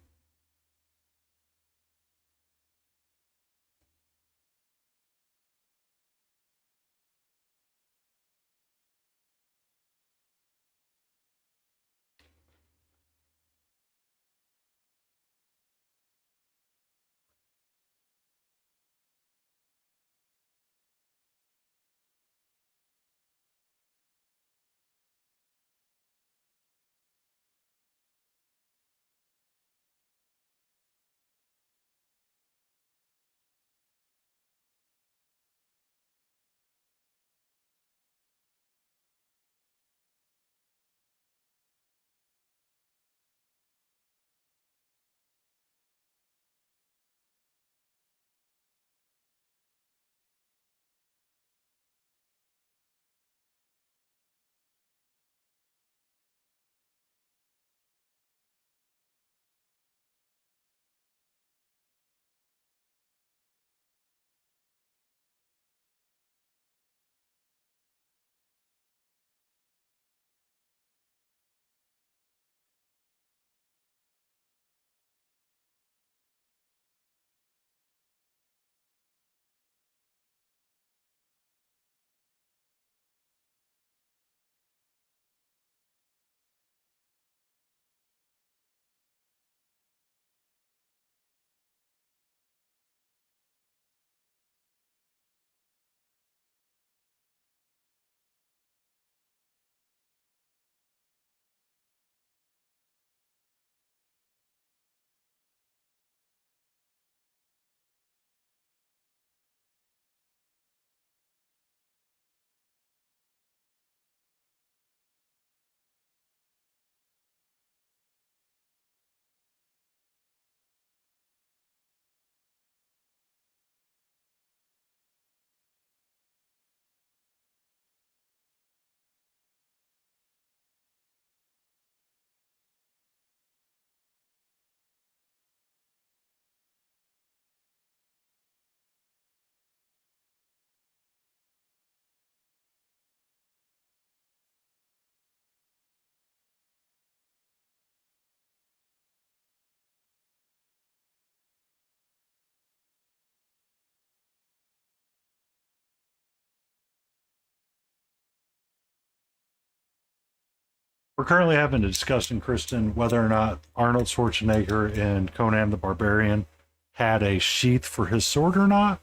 We're currently having a discussion, Kristen, whether or not Arnold Schwarzenegger in Conan the Barbarian had a sheath for his sword or not.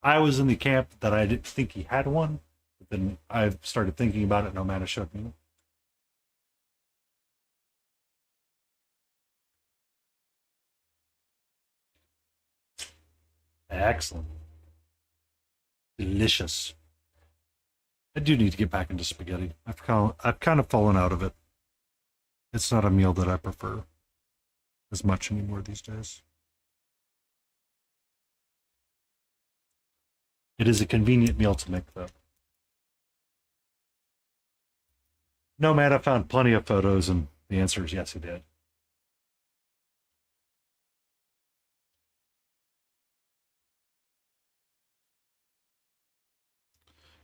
I was in the camp that I didn't think he had one, but then I started thinking about it and Omana showed me. Excellent. Delicious. I do need to get back into spaghetti. I've kind of fallen out of it. It's not a meal that I prefer as much anymore these days. It is a convenient meal to make, though. No, Matt, I found plenty of photos, and the answer is yes, he did.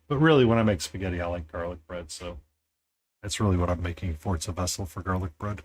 But really, when I make spaghetti, I like garlic bread, so that's really what I'm making for. It's a vessel for garlic bread.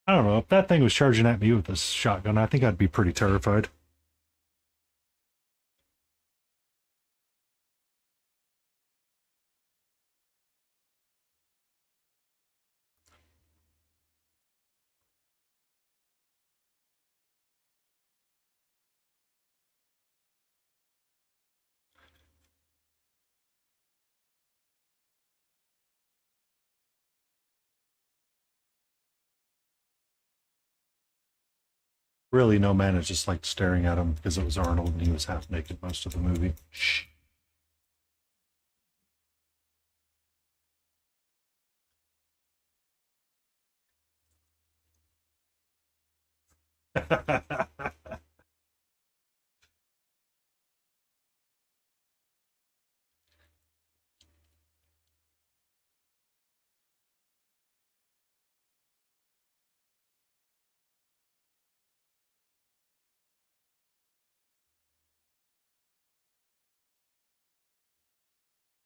I don't know. If that thing was charging at me with this shotgun, I think I'd be pretty terrified. Really, no man is just like staring at him because it was Arnold and he was half naked most of the movie. Shh.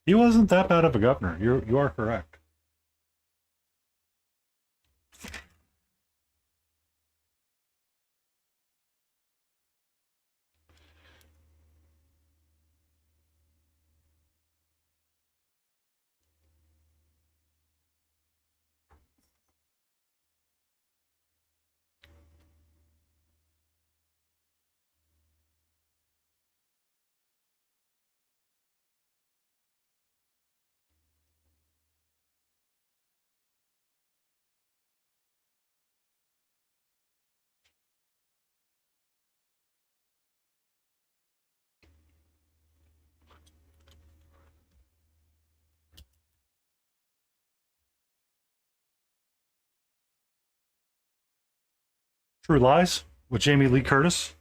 He wasn't that bad of a governor. You are correct. True Lies with Jamie Lee Curtis.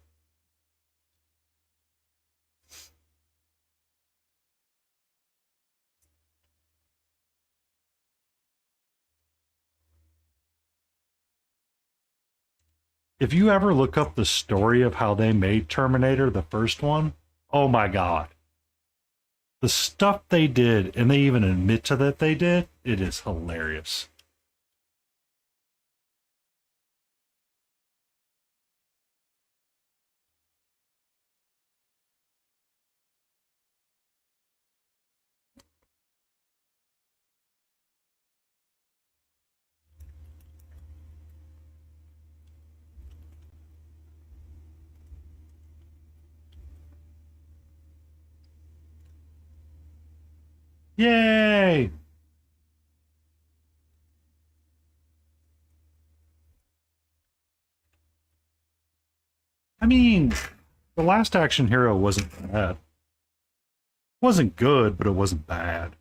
If you ever look up the story of how they made Terminator, the first one, oh my God. The stuff they did, and they even admit to that they did, it is hilarious. Yay! I mean, the last action hero wasn't bad. Wasn't good, but it wasn't bad.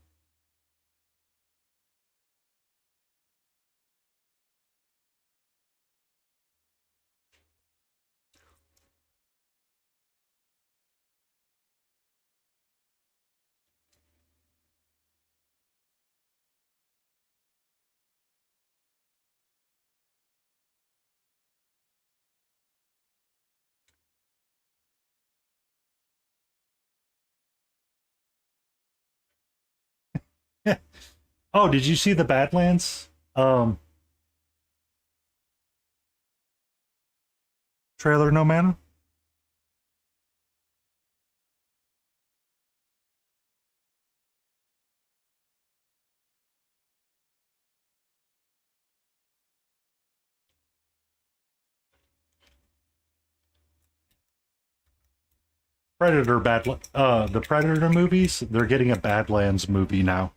Oh, did you see the Badlands trailer, No Man? The Predator movies, they're getting a Badlands movie now.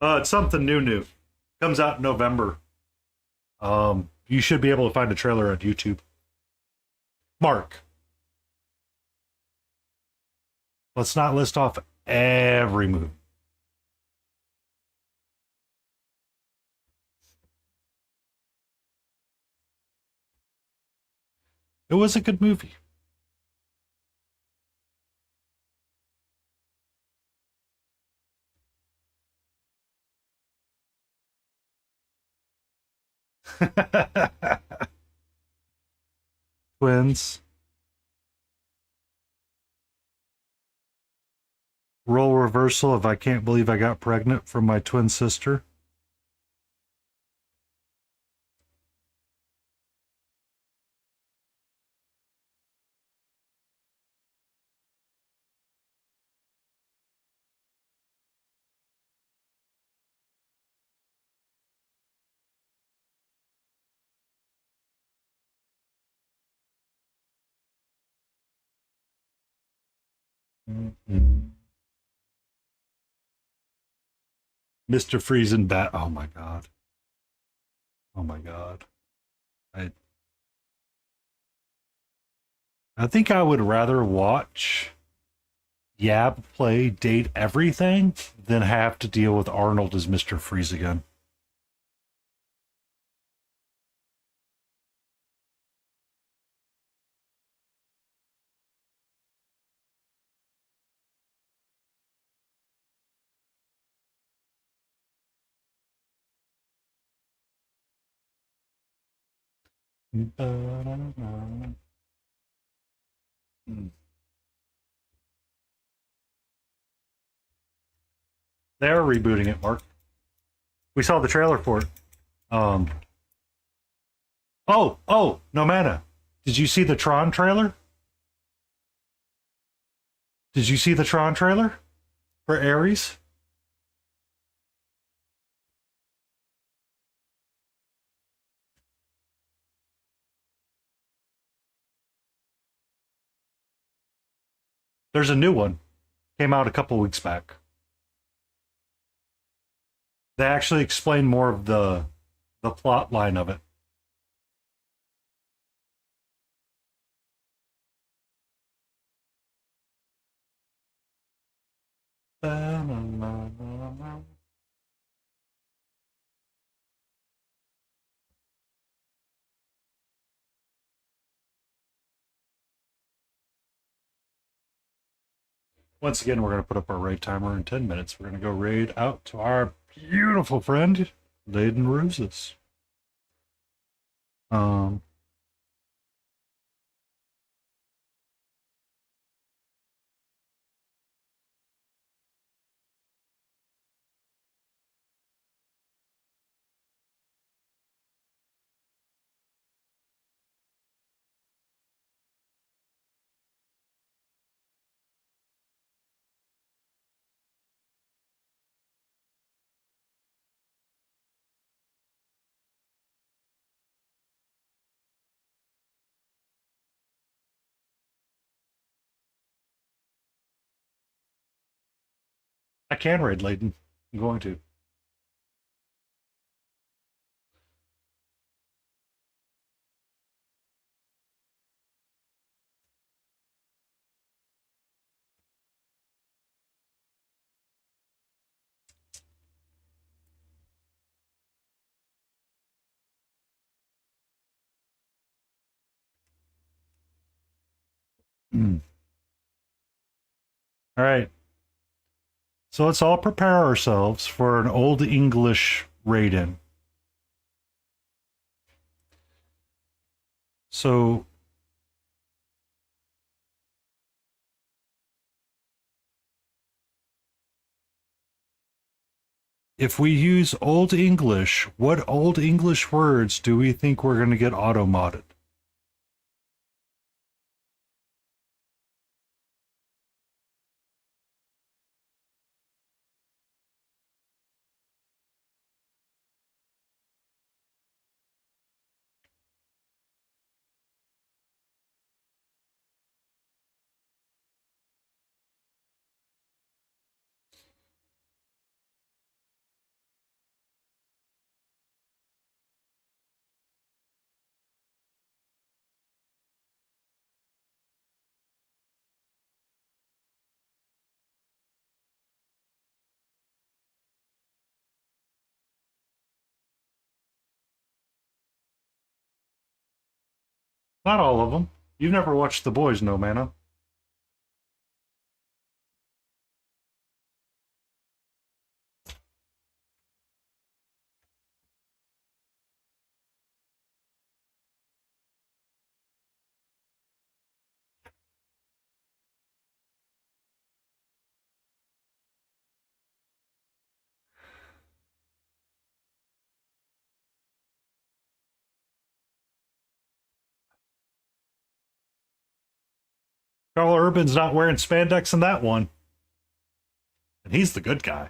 It's something new. Comes out in November. You should be able to find a trailer on YouTube. Mark, let's not list off every movie. It was a good movie. Twins. Role reversal of I can't believe I got pregnant from my twin sister. Mm-hmm. Mr. Freeze and Bat. Oh my god. Oh my god. I I think I would rather watch Yab play Date Everything than have to deal with Arnold as Mr. Freeze again. They're rebooting it, Mark. We saw the trailer for it. Um. No mana. Did you see the Tron trailer? Did you see the Tron trailer for Ares? There's a new one. Came out a couple weeks back. They actually explain more of the plot line of it. Once again, we're going to put up our raid timer in 10 minutes. We're going to go raid out to our beautiful friend, Layden Roses. Um, I can raid Layden. I'm going to. Mm. All right. So let's all prepare ourselves for an Old English raid in. So if we use Old English, what Old English words do we think we're going to get auto-modded? Not all of them. You've never watched The Boys, no, Mana. Carl Urban's not wearing spandex in that one. And he's the good guy.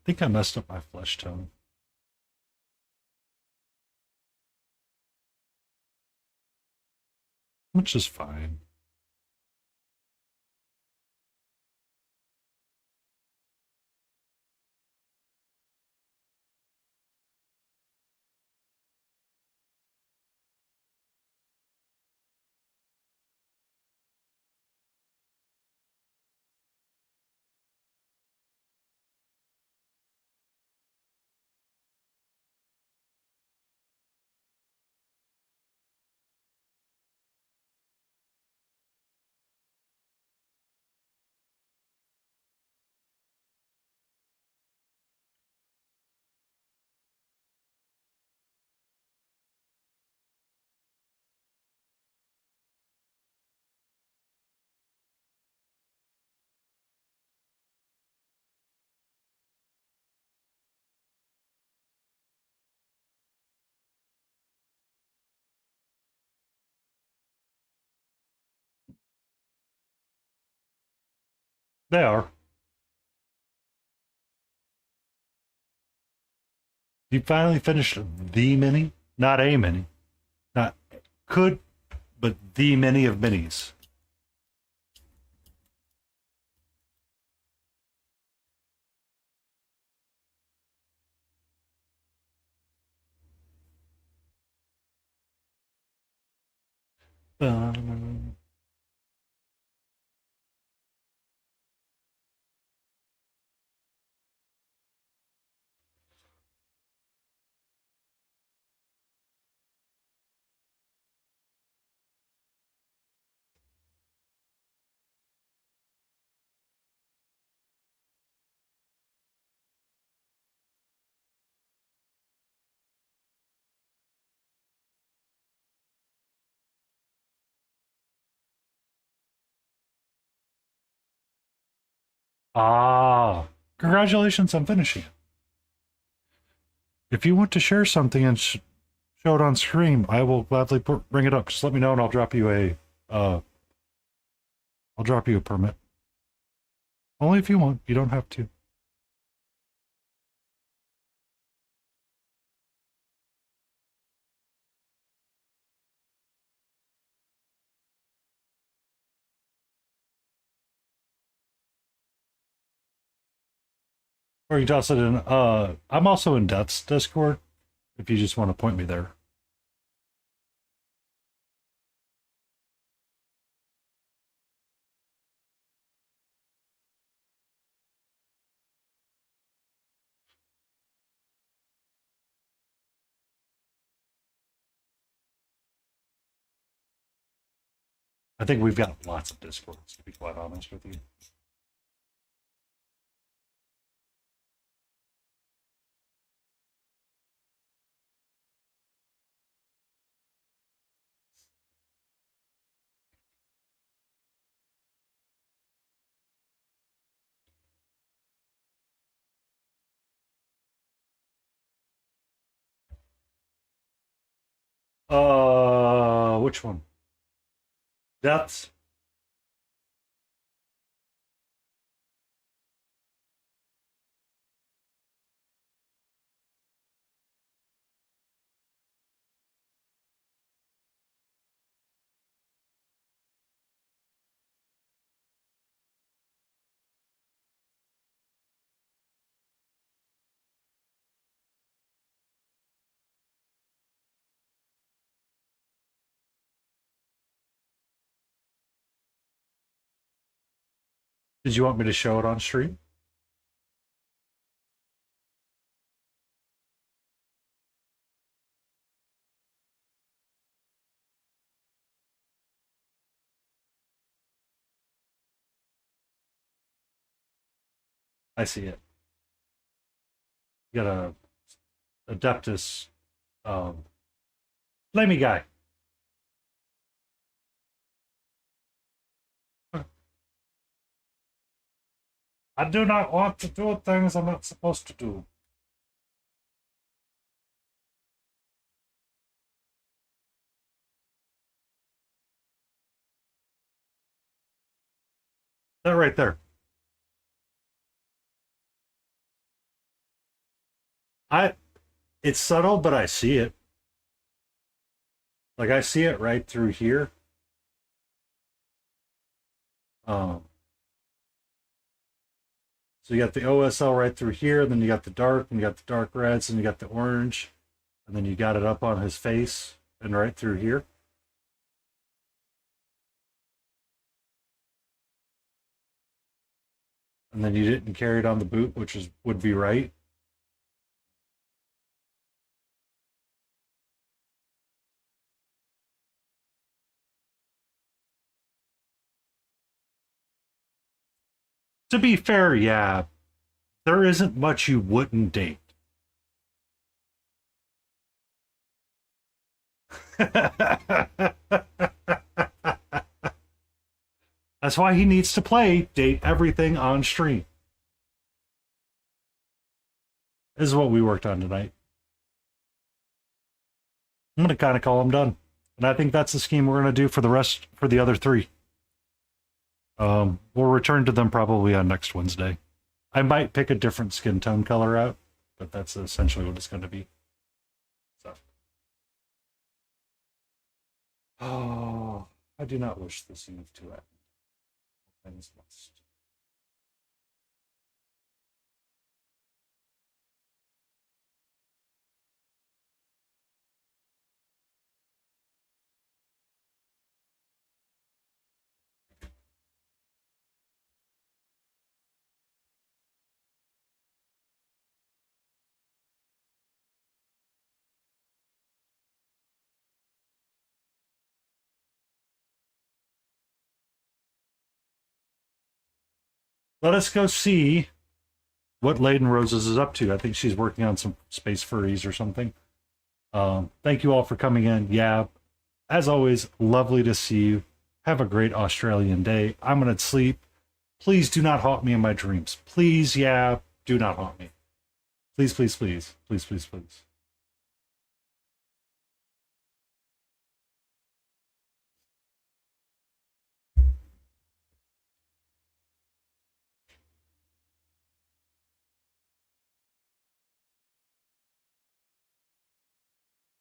I think I messed up my flesh tone. Which is fine. They are. You finally finished the mini? Not a mini. Not could, but the mini of minis. Um, ah, congratulations on finishing it. If you want to share something show it on stream, I will gladly bring it up. Just let me know and I'll drop you a permit. Only if you want. You don't have to. Or you toss it in. I'm also in Death's Discord. If you just want to point me there. I think we've got lots of Discords, to be quite honest with you. Which one? Deaths? Did you want me to show it on stream? I see it. You got a Adeptus flamey guy. I do not want to do things I'm not supposed to do. That right there. It's subtle, but I see it. Like I see it right through here. So you got the OSL right through here, then you got the dark, and you got the dark reds, and you got the orange, and then you got it up on his face and right through here. And then you didn't carry it on the boot, which would be right. To be fair, yeah, there isn't much you wouldn't date. That's why he needs to play Date Everything on stream. This is what we worked on tonight. I'm going to kind of call him done. And I think that's the scheme we're going to do for the other three. We'll return to them probably on next Wednesday. I might pick a different skin tone color out, but that's essentially what it's going to be. So. Oh, I do not wish this eve to end. Things must. Let us go see what Leyden Roses is up to. I think she's working on some space furries or something. Thank you all for coming in. Yeah, as always, lovely to see you. Have a great Australian day. I'm going to sleep. Please do not haunt me in my dreams. Please, yeah, do not haunt me. Please, please, please. Please, please, please.